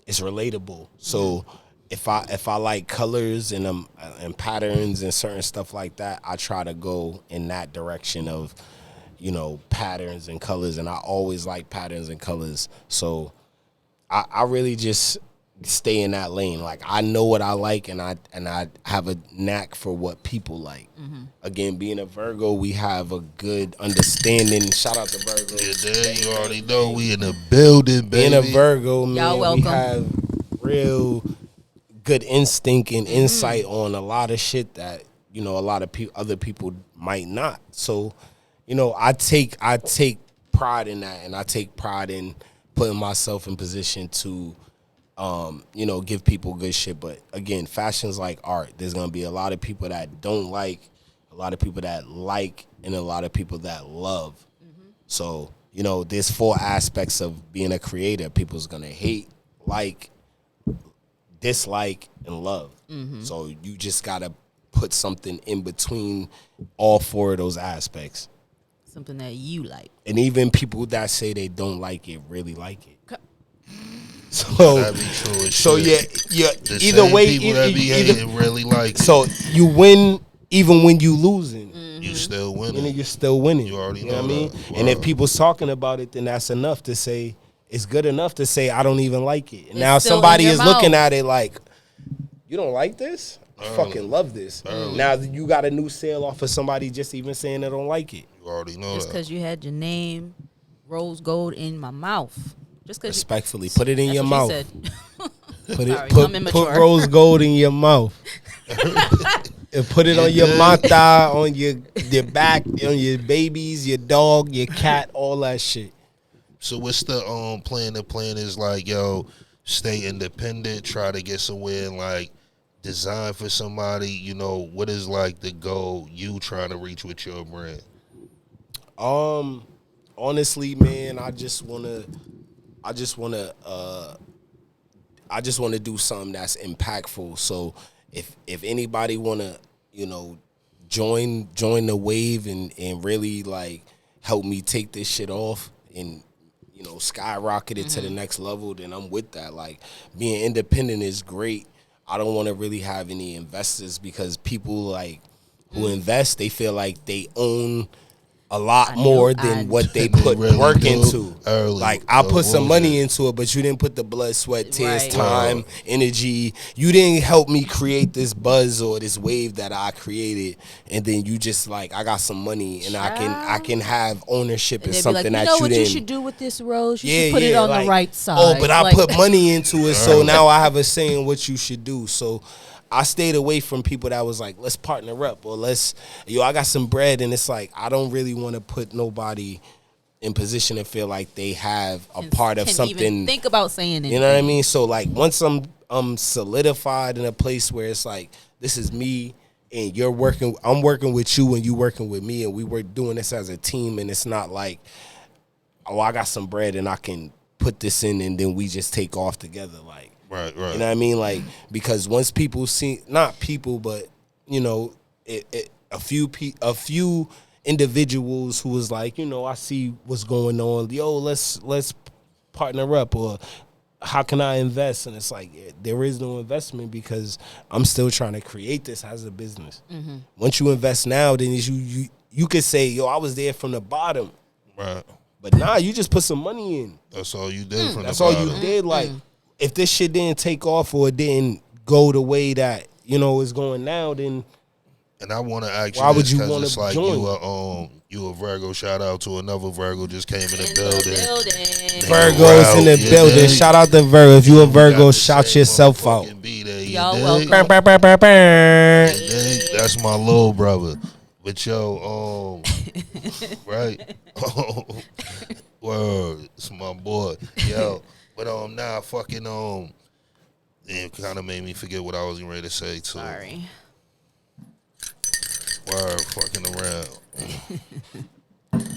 it's relatable. So if I like colors and patterns and certain stuff like that, I try to go in that direction of, you know, patterns and colors, and I always like patterns and colors. So I really just stay in that lane. Like I know what I like, and I have a knack for what people like. Again, being a Virgo, we have a good understanding. Shout out to Virgo. Yeah, there you already know we in the building, baby. Being a Virgo, man, Y'all welcome. we have real good instinct and insight on a lot of shit that, you know, a lot of other people might not. So, you know, I take pride in that, and I take pride in putting myself in position to, you know, give people good shit. But again, fashion's like art. There's gonna be a lot of people that don't like, a lot of people that like, and a lot of people that love. So, you know, there's 4 aspects of being a creator. People's gonna hate, like, dislike, and love. So you just gotta put something in between all 4 of those aspects. Something that you like. And even people that say they don't like it really like it. So, That'd be true as so shit. yeah. The Either same way, people that be hating really like it. so you win even when you losing. You still winning. And then you're still winning. You already know know what I mean? that. And if Word. people's talking about it, then that's enough to say, it's good enough to say I don't even like it. And It's now still somebody in your is looking mouth. at it like, you don't like this? I fucking love this. Now you got a new sale off of somebody just even saying they don't like it. You already know Just that. because you had your name, Rose Gold, in my mouth. Just because. Respectfully, put it in That's your what mouth. she said. Put it. Sorry, Put, I'm put immature. rose gold in your mouth. And put it on your mata, on your back, on your babies, your dog, your cat, all that shit. So what's the plan? The plan is like, yo, stay independent, try to get somewhere and like design for somebody. You know, what is like the goal you trying to reach with your brand? Honestly, man, I just wanna do something that's impactful. So if anybody wanna, you know, join the wave and really like help me take this shit off and, you know, skyrocket it to the next level, then I'm with that. Like, being independent is great. I don't want to really have any investors, because people like who invest, they feel like they own a lot more than what they put really work do into. early. Like, I put some bullshit. money into it, but you didn't put the blood, sweat, tears, Right. time, energy. You didn't help me create this buzz or this wave that I created. And then you just like, I got some money and I can have ownership in They'd be something like, that you know what didn't. you should do with this, Rose? You should put it on like, the right side. Oh, but I Like- put money into it, so now I have a say in what you should do. So I stayed away from people that was like, let's partner up, or I got some bread, and it's like, I don't really want to put nobody in position to feel like they have a part of Can something. even think about saying anything. You know what I mean? So like, once I'm solidified in a place where it's like, this is me, and I'm working with you and you working with me, and we're doing this as a team, and it's not like, oh, I got some bread and I can put this in and then we just take off together. Like, Right. you know what I mean? Like, because once people see, not people, but, you know, a few individuals who was like, you know, I see what's going on. Yo, let's partner up, or how can I invest? And it's like, there is no investment, because I'm still trying to create this as a business. Once you invest now, then you could say, yo, I was there from the bottom. Right. But nah, you just put some money in. That's all you did from That's the all bottom. you did. Like, if this shit didn't take off or it didn't go the way that, you know, it's going now, then And I want to ask you why would this you 'cause want it's to like join? you a Virgo. Shout out to another Virgo just came in the In building. Virgos in the Yeah, building. man. Shout out to Virgo. If you a We got Virgo, the shout same yourself out. motherfucking beat there, you Y'all dig? welcome. You dig? That's my little brother. But yo, right? Word, it's my boy. Yo, but nah, fucking it kind of made me forget what I was getting ready to say too. Sorry. Word, fucking around.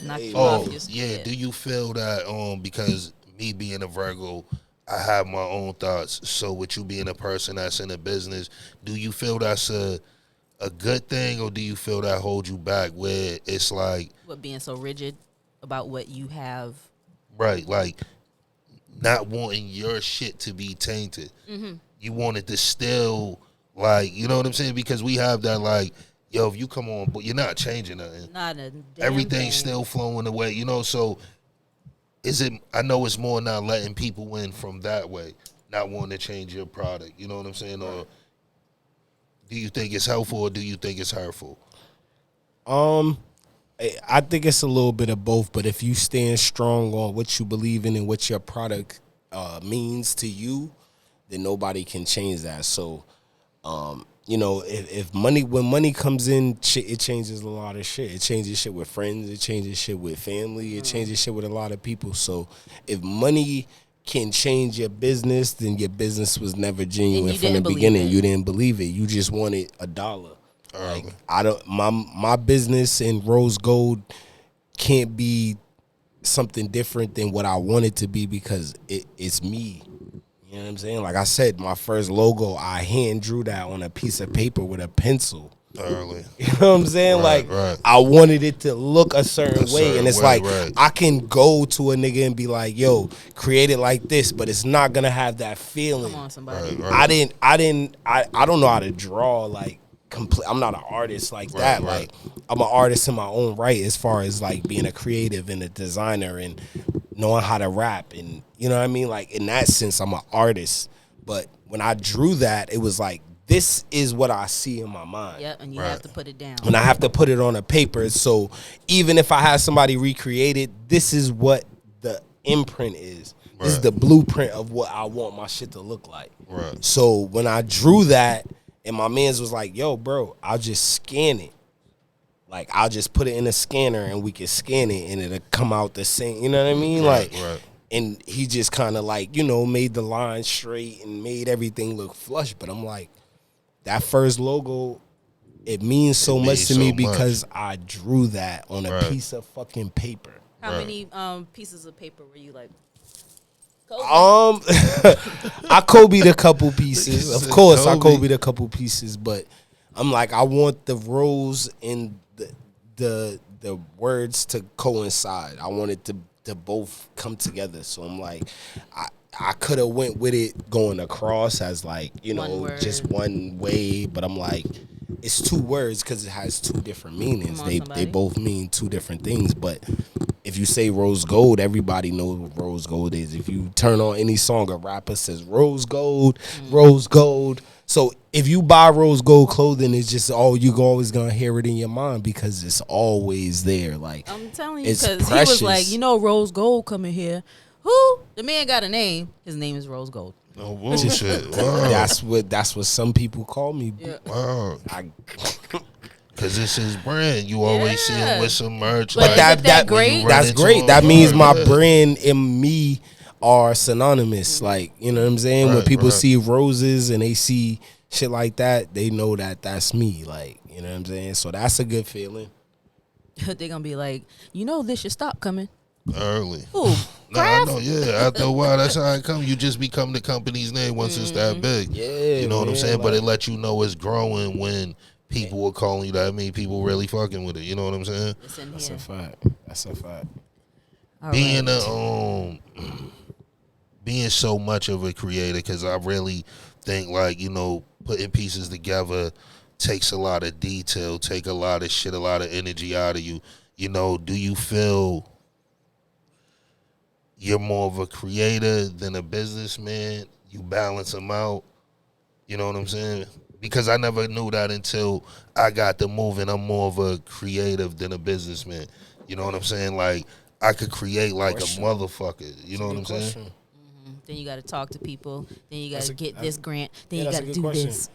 Knock you Oh, off your yeah. skid. Do you feel that because me being a Virgo, I have my own thoughts. So with you being a person that's in the business, do you feel that's a a good thing, or do you feel that holds you back where it's like, What, being so rigid about what you have? right, like not wanting your shit to be tainted. You want it to still, like, you know what I'm saying? Because we have that, like, yo, if you come on, but you're not changing nothing. Not a damn Everything's thing. still flowing away, you know. So is it? I know it's more not letting people win from that way, not wanting to change your product. You know what I'm saying? Or do you think it's helpful, or do you think it's hurtful? I think it's a little bit of both, but if you stand strong on what you believe in and what your product means to you, then nobody can change that. So, you know, if money, when money comes in, it changes a lot of shit. It changes shit with friends. It changes shit with family. It changes shit with a lot of people. So if money can change your business, then your business was never genuine from the beginning. You didn't believe it. You just wanted $1. Like, I don't, my business and Rose Gold can't be something different than what I want it to be, because it's me. You know what I'm saying? Like I said, my first logo, I hand drew that on a piece of paper with a pencil. Early. You know what I'm saying? Right, like, right. I wanted it to look a certain way. And it's way, like, right. I can go to a nigga and be like, yo, create it like this, but it's not going to have that feeling. Come on, somebody. Right. I don't know how to draw, like, I'm not an artist like that. Right. Like, I'm an artist in my own right, as far as like being a creative and a designer and knowing how to rap, and you know what I mean? Like, in that sense, I'm an artist. But when I drew that, it was like, this is what I see in my mind. Yep, and you have to put it down. And I have to put it on a paper. So even if I have somebody recreate it, this is what the imprint is. This is the blueprint of what I want my shit to look like. Right. So when I drew that, and my mans was like, yo, bro, I'll just scan it. Like, I'll just put it in a scanner and we can scan it and it'll come out the same. You know what I mean? Right, Like, right. And he just kind of like, you know, made the line straight and made everything look flush. But I'm like, that first logo, it means so much to me because I drew that on a piece of fucking paper. How many pieces of paper were you like? Kobe? I Kobe'd a couple pieces. Of course, I Kobe. Kobe'd a couple pieces, but I'm like, I want the rose and the words to coincide. I want it to both come together. So I'm like, I could have went with it going across as like, you know, just one way, but I'm like, it's two words because it has two different meanings. They both mean two different things. But if you say Rose Gold, everybody knows what Rose Gold is. If you turn on any song, a rapper says Rose Gold, Rose Gold. So if you buy Rose Gold clothing, it's just you always gonna hear it in your mind because it's always there. Like, I'm telling you, it's because he precious. was like, you know, Rose Gold coming here. Who? The man got a name. His name is Rose Gold. Oh, bullshit. Wow. That's what some people call me. Yeah. Wow. Because it's his brand. You always see him with some merch. But like, that great? That's great. That means my brand and me are synonymous. Like, you know what I'm saying? When people see roses and they see shit like that, they know that that's me. Like, you know what I'm saying? So that's a good feeling. They're going to be like, you know, this should stop coming. Early. Who? No, I know, yeah. After a while, that's how it comes. You just become the company's name once it's that big. Yeah. You know what I'm saying? Like, But it lets you know it's growing when people are calling you that. I mean, people really fucking with it. You know what I'm saying? It's in that's here. a fact. That's a fact. All Being right. being so much of a creator, because I really think, like, you know, putting pieces together takes a lot of detail, take a lot of shit, a lot of energy out of you. You know, do you feel you're more of a creator than a businessman? You balance them out. You know what I'm saying? Because I never knew that until I got the move, and I'm more of a creative than a businessman. You know what I'm saying? Like, I could create like a motherfucker. You know what I'm saying? Then you got to talk to people. Then you got to get this grant. Then you that's got a to good do question. this.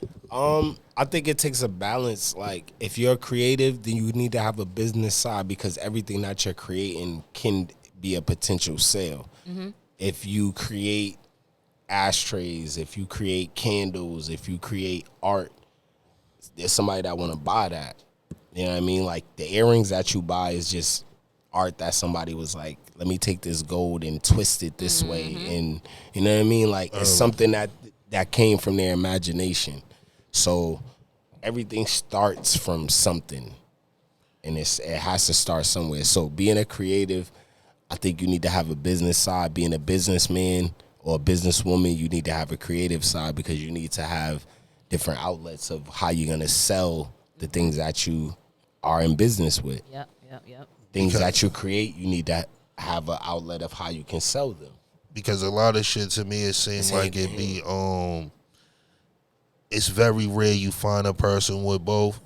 I think it takes a balance. Like, if you're creative, then you need to have a business side, because everything that you're creating can be a potential sale. If you create ashtrays, if you create candles, if you create art, there's somebody that want to buy that. You know what I mean? Like, the earrings that you buy is just art that somebody was like, let me take this gold and twist it this way. And you know what I mean? Like, it's something that came from their imagination. So everything starts from something, and it has to start somewhere. So being a creative, I think you need to have a business side. Being a businessman or a businesswoman, you need to have a creative side, because you need to have different outlets of how you're gonna sell the things that you are in business with. Yep. Things that you create, you need to have an outlet of how you can sell them. Because a lot of shit to me, it seems like it be it's very rare you find a person with both.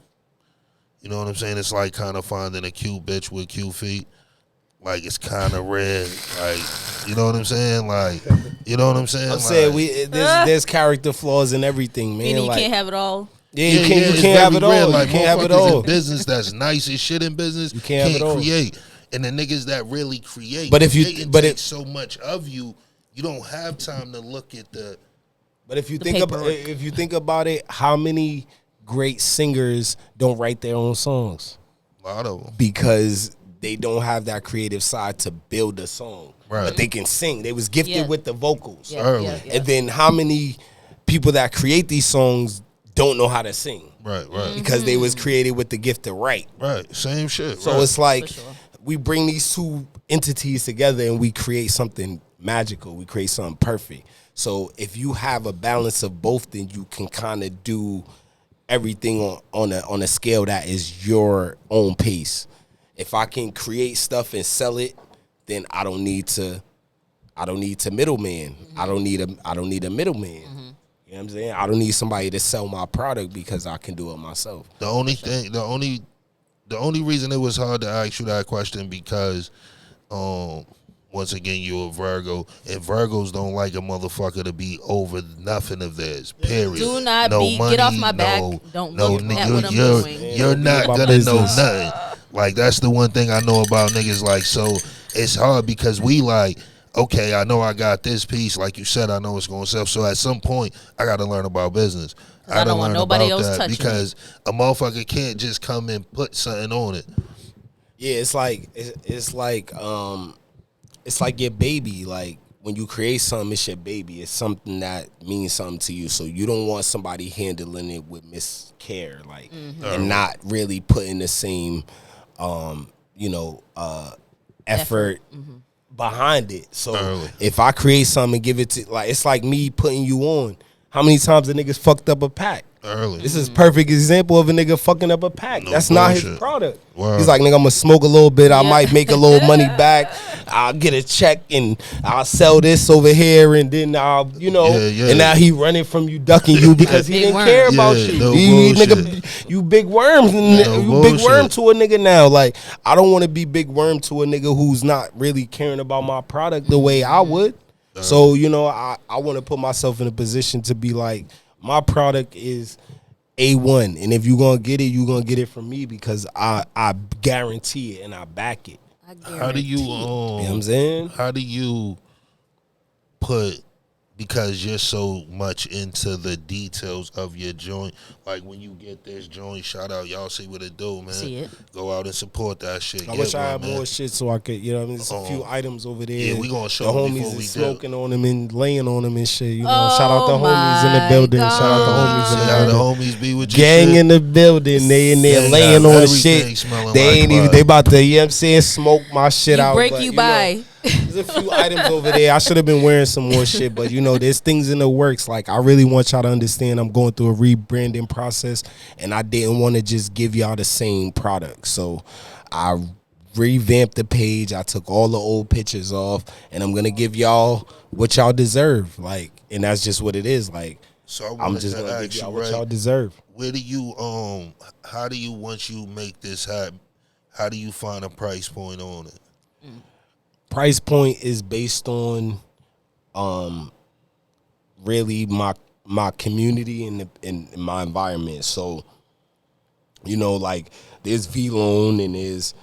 You know what I'm saying? It's like kind of finding a cute bitch with cute feet. Like, it's kind of rare. Like, you know what I'm saying? Like, you know what I'm saying? I'm saying there's character flaws in everything, man. Meaning you like, can't have it all. Yeah, you can't have it all. Like, you can't have it all. in business that's nice as shit in business, you can't have it all. Create. And the niggas that really create, take so much of you, you don't have time to look at the. But if you think about it, how many great singers don't write their own songs? A lot of them. Because they don't have that creative side to build a song. Right. But they can sing. They was gifted with the vocals. Early. And then how many people that create these songs don't know how to sing? Right. Because they was created with the gift to write. Right. Same shit. So it's like we bring these two entities together and we create something magical. We create something perfect. So if you have a balance of both, then you can kind of do everything on a scale that is your own pace. If I can create stuff and sell it, then I don't need to middleman. I don't need a middleman. You know what I'm saying? I don't need somebody to sell my product because I can do it myself. The only reason it was hard to ask you that question because once again, you're a Virgo, and Virgos don't like a motherfucker to be over nothing of theirs, period. Do not money, get off my back. Don't look at what I'm doing. You're not gonna know nothing. Like, that's the one thing I know about niggas. Like, so it's hard because we like, okay, I know I got this piece. Like you said, I know it's gonna sell. So at some point, I got to learn about business. I don't want nobody else touching because a motherfucker can't just come and put something on it. Yeah, it's like your baby. Like, when you create something, it's your baby. It's something that means something to you. So you don't want somebody handling it with miscare, like, and not really putting the same, effort behind it. So if I create something and give it to, like, it's like me putting you on. How many times the niggas fucked up a pack? This is a perfect example of a nigga fucking up a pack. That's not his product. Wow. He's like, nigga, I'm gonna smoke a little bit. I might make a little money back. I'll get a check and I'll sell this over here, and then I'll, and now he running from you, ducking you because he didn't care about you. You big worms, you big worm to a nigga now. Like, I don't want to be big worm to a nigga who's not really caring about my product the way I would. So, I want to put myself in a position to be like, my product is A1, and if you're going to get it, you're going to get it from me because I guarantee it and I back it. How do you, you know what I'm saying? How do you put, because you're so much into the details of your joint, like when you get this joint, shout out, y'all see what it do, man. See it. Go out and support that shit. I wish I had more shit so I could, there's a few items over there. Yeah, we gonna show the them homies before we is smoking do. on them and laying on them and shit. Oh, shout out the homies in the building. God. Shout out the homies in the See how the building. homies be with you. Gang shit? in the building. They in there Gang laying got on the everything shit. smelling They like ain't even, bud. they about to, you know what I'm saying, smoke my shit out. Break but, you by. There's a few items over there. I should have been wearing some more shit, but there's things in the works. Like, I really want y'all to understand I'm going through a rebranding process, and I didn't want to just give y'all the same product. So I revamped the page. I took all the old pictures off, and I'm gonna give y'all what y'all deserve. Like, and that's just what it is. Like, so I'm just gonna give y'all what y'all deserve. Where do you how do you, once you make this happen, how do you find a price point on it? Price point is based on really my community and my environment. So, like, there's V-Loan and there's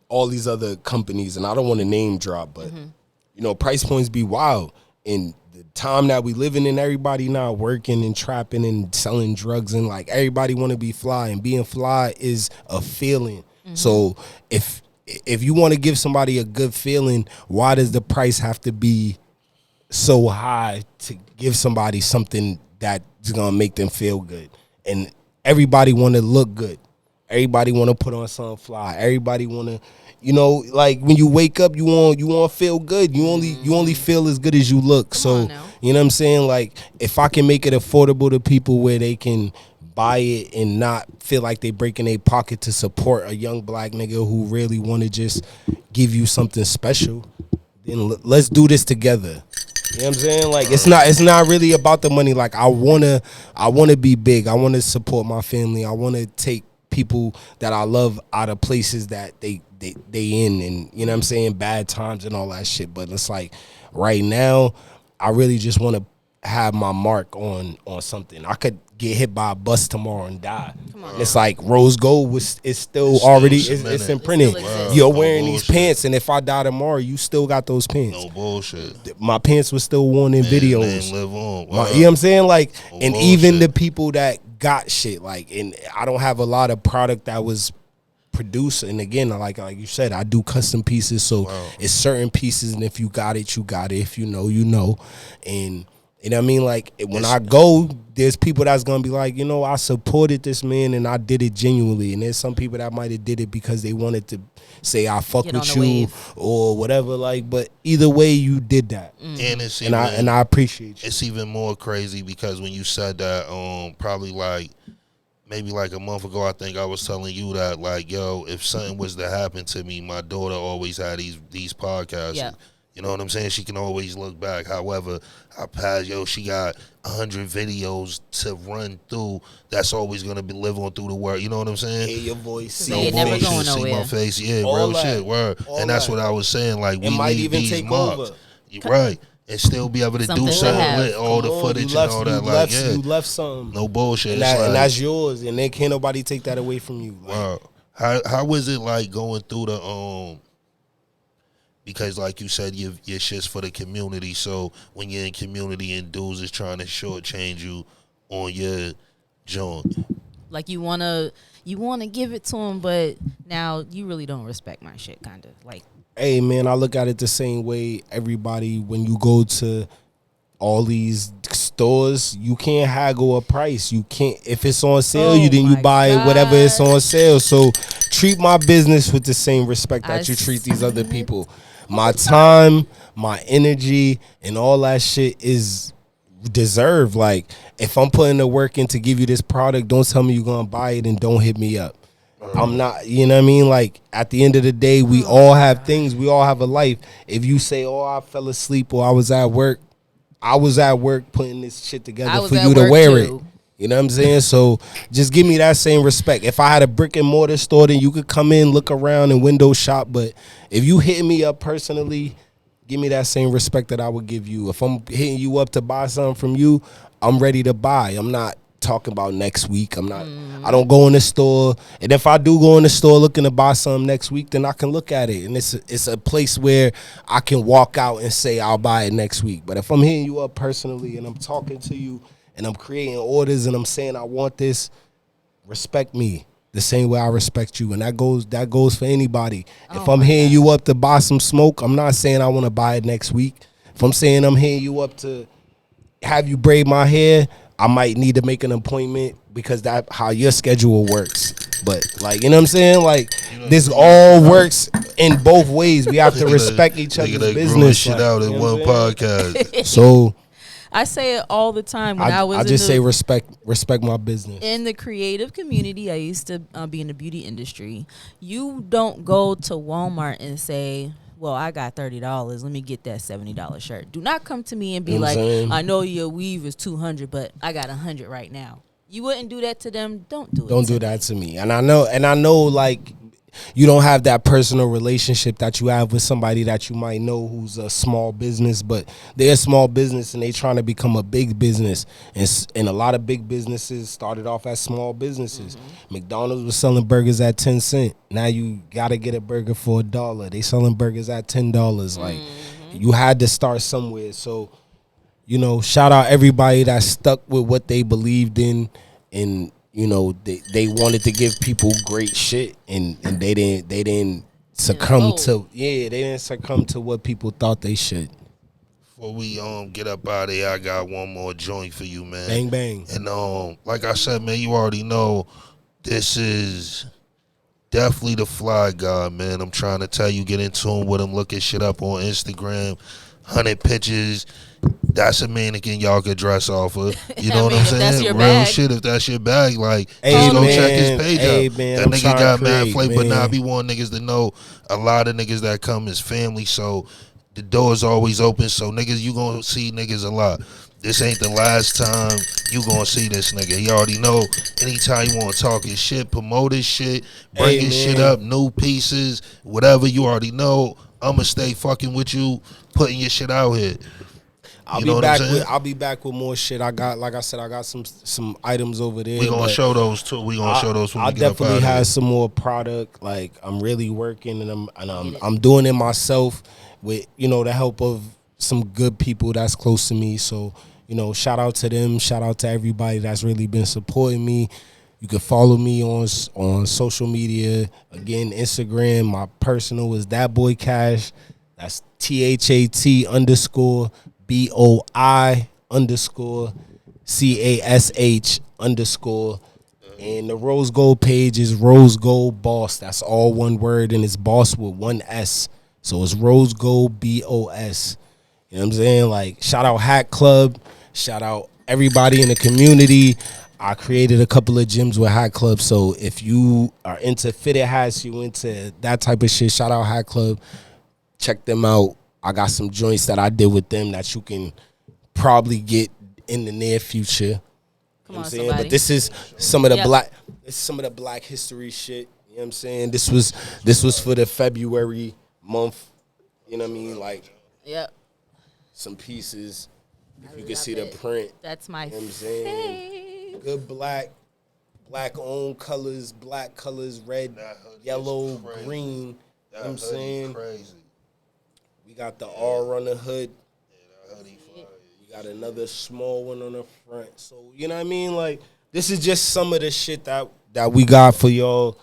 all these other companies, and I don't want to name drop, but price points be wild. And the time that we living in, everybody not working and trapping and selling drugs, and like, everybody want to be fly, and being fly is a feeling. So if you want to give somebody a good feeling, why does the price have to be so high to give somebody something that's gonna make them feel good? And everybody want to look good. Everybody want to put on something fly. Everybody want to, like when you wake up, you want to feel good. You only feel as good as you look. So, you know what I'm saying? Like, if I can make it affordable to people where they can buy it and not feel like they breaking their pocket to support a young black nigga who really want to just give you something special, then let's do this together. You know what I'm saying? Like, it's not really about the money. Like, I wanna be big. I wanna support my family. I wanna take people that I love out of places that they in, and you know what I'm saying, bad times and all that shit. But it's like right now, I really just want to have my mark on something. I could get hit by a bus tomorrow and die. It's like RoseGold is still already it's imprinted. You're wearing these pants, and if I die tomorrow, you still got those pants. No bullshit. My pants were still worn in videos. Live on. You know what I'm saying? Like, and even the people that got shit, like, and I don't have a lot of product that was produced. And again, like you said, I do custom pieces, so it's certain pieces, and if you got it, you got it. If you know, you know. And you know what I mean? Like, when I go, there's people that's gonna be like, I supported this man and I did it genuinely. And there's some people that might have did it because they wanted to say I fuck with you or whatever. Like, but either way, you did that, and it's and I appreciate you. It's even more crazy because when you said that, probably like maybe like a month ago, I think I was telling you that, like, yo, if something was to happen to me, my daughter always had these podcasts. Yeah. You know what I'm saying? She can always look back. However, she got 100 videos to run through. That's always gonna be live on through the world. You know what I'm saying? Hear your voice, see never going see nowhere. my face, yeah, all real that, shit, word. And that's what I was saying. Like, we might need even these take marks, over. right? And still be able to Something do to something have. with all the footage and all that. Like, you left something. No bullshit. And, and that's yours, and then can't nobody take that away from you. Like, wow. How was it like going through the because like you said, your shit's for the community. So when you're in community and dudes is trying to shortchange you on your joint, like you wanna give it to him, but now you really don't respect my shit, kind of like. Hey man, I look at it the same way. Everybody, when you go to all these stores, you can't haggle a price. You can't. If it's on sale, you buy whatever it's on sale. So treat my business with the same respect that you treat these other people. My time, my energy, and all that shit is deserved. Like, if I'm putting the work in to give you this product, don't tell me you're gonna buy it and don't hit me up. I'm not, you know what I mean? Like, at the end of the day, we all have things. We all have a life. If you say, I fell asleep or I was at work putting this shit together for you to wear it. You know what I'm saying? So just give me that same respect. If I had a brick and mortar store, then you could come in, look around, and window shop. But if you hitting me up personally, give me that same respect that I would give you. If I'm hitting you up to buy something from you, I'm ready to buy. I'm not talking about next week. I don't go in the store. And if I do go in the store looking to buy something next week, then I can look at it. And it's a place where I can walk out and say I'll buy it next week. But if I'm hitting you up personally and I'm talking to you and I'm creating orders and I'm saying I want this, respect me the same way I respect you. And that goes for anybody. If I'm hitting you up to buy some smoke, I'm not saying I want to buy it next week. If I'm saying I'm hitting you up to have you braid my hair, I might need to make an appointment because that's how your schedule works. But, like, you know what I'm saying? Like, this all works in both ways. We have to respect each other's business. Shit out in one podcast. So I say it all the time when I just say respect my business. In the creative community, I used to be in the beauty industry. You don't go to Walmart and say, well, I got $30. Let me get that $70 shirt. Do not come to me and be like, I know your weave is $200, but I got $100 right now. You wouldn't do that to them. Don't do it. Don't do that to me. And I know, like, you don't have that personal relationship that you have with somebody that you might know who's a small business, but they're a small business and they trying to become a big business. And a lot of big businesses started off as small businesses. McDonald's was selling burgers at 10 cents. Now you got to get a burger for $1. They selling burgers at $10. Like, you had to start somewhere. So, shout out everybody that stuck with what they believed in, and they wanted to give people great shit, and they didn't succumb to they didn't succumb to what people thought they should. Before we get up out of here, I got one more joint for you, man. Bang bang. And like I said, man, you already know this is definitely the fly guy, man. I'm trying to tell you, get in tune with him. Look his shit up on Instagram. 100 pictures. That's a mannequin y'all could dress off of. You know what I'm saying? That's your Real bag. shit. If that's your bag, like, Hey, just go man. check his page Hey, out. man, That I'm nigga trying got to mad create, flavor, but man. nah, we want niggas to know a lot of niggas that come is family, so the door's always open. So niggas, you gonna see niggas a lot. This ain't the last time you gonna see this nigga. He already know. Anytime you wanna talk his shit, promote his shit, bring Hey, his shit man. up, new pieces, whatever, you already know. I'ma stay fucking with you, putting your shit out here. I'll You know be what I'm back saying? with I'll be back with more shit. I got, like I said, I got some items over there. We gonna but show those too. We gonna show those when I we get up definitely out have here. some more product. Like, I'm really working, and I'm doing it myself with, you know, the help of some good people that's close to me. So, you know, shout out to them. Shout out to everybody that's really been supporting me. You can follow me on social media. Again, Instagram. My personal is that boy Cash. That's THAT_BOI_CASH_. And the Rose Gold page is RoseGoldBos. That's all one word, and it's boss with one S. So it's RoseGoldBos. You know what I'm saying? Like, shout out Hat Club. Shout out everybody in the community. I created a couple of gyms with Hat Club. So if you are into fitted hats, you into that type of shit, shout out Hat Club. Check them out. I got some joints that I did with them that you can probably get in the near future. Come You know on, what I'm saying? somebody. But this is some of the Yep. black history shit. You know what I'm saying? This was for the February month. You know what I mean? Like, Yep. some pieces. If you can love see the it. print. That's my You know what I'm saying? fave. Good black owned colors, black colors, red, That hoodie yellow, is crazy. green. You know what I'm saying? Crazy. We got the R on the hood. That hoodie fire. We got another small one on the front. So, you know what I mean? Like, this is just some of the shit that we got for y'all.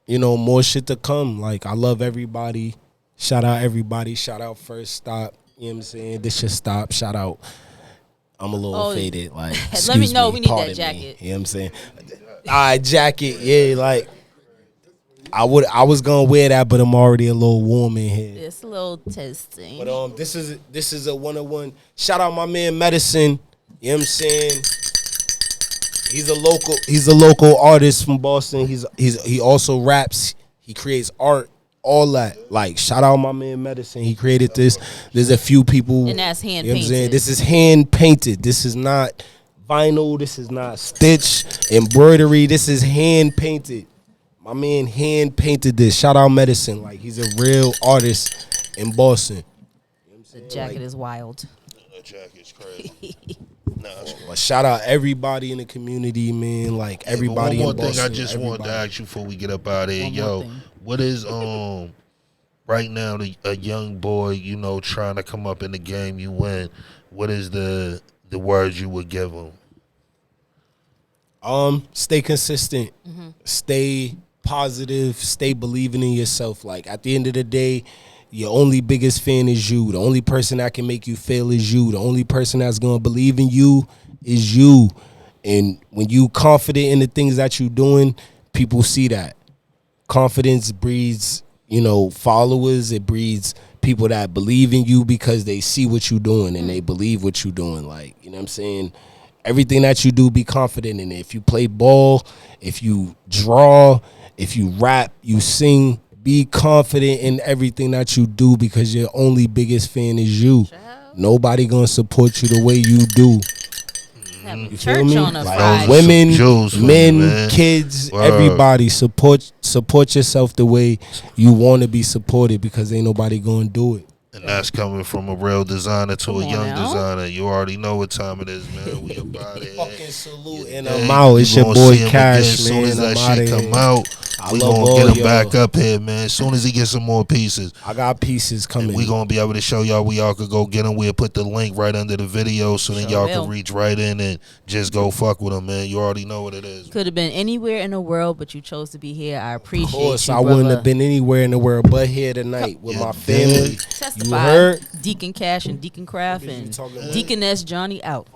You know, more shit to come. Like, I love everybody. Shout out everybody. Shout out First Stop. You know what I'm saying? This should stop. Shout out. I'm a little faded. Like, Let me excuse know. We need that pardon me. jacket. You know what I'm saying? All right, jacket. Yeah, like, I was gonna wear that, but I'm already a little warm in here. It's a little testing. But this is a 101. Shout out my man Medicine. You know what I'm saying? He's a local artist from Boston. He also raps. He creates art. All that. Like, shout out my man Medicine. He created this. There's a few people. And that's hand you know what I'm saying? painted. This is hand painted. This is not vinyl. This is not stitch, embroidery. This is hand painted. My man hand painted this. Shout out Medicine. Like, he's a real artist in Boston. The jacket is wild. That jacket's crazy. Nah, it's crazy. But shout out everybody in the community, man. Like, everybody One in more Boston. thing I just wanted to ask you before we get up out of here. One more Yo, thing. what is right now a young boy, you know, trying to come up in the game you win, what is the words you would give him? Stay consistent. Stay positive. Stay believing in yourself. Like, at the end of the day, your only biggest fan is you. The only person that can make you fail is you. The only person that's gonna believe in you is you. And when you confident in the things that you're doing, people see that. Confidence breeds, you know, followers. It breeds people that believe in you because they see what you're doing and they believe what you're doing. Like, you know what I'm saying? Everything that you do, be confident in it. If you play ball, if you draw, if you rap, you sing, be confident in everything that you do because your only biggest fan is you. Nobody gonna support you the way you do. Having You church feel me? on a Like, Friday. women, Jules for you, men, man. kids, Word. everybody support yourself the way you want to be supported because ain't nobody gonna do it. And that's coming from a real designer to Come a on young now. designer. You already know what time it is, man. We about it. Fucking salute and Yeah, I'm out. you It's your gonna boy see him Cash, again soon man. as that I'm shit outta come here. out. We love gonna all get him y'all. back up here, man. As soon as he gets some more pieces, I got pieces coming. we gonna be able to show y'all where y'all could go get him. We'll put the link right under the video so then Sure y'all will. can reach right in and just go fuck with him, man. You already know what it is. Could have been anywhere in the world, but you chose to be here. I appreciate Of course, you, I wouldn't brother. have been anywhere in the world but here tonight with Yeah, my family. dude. Testify. You heard? Deacon Cash and Deacon Craft What is you and talking about? Deaconess Johnny out.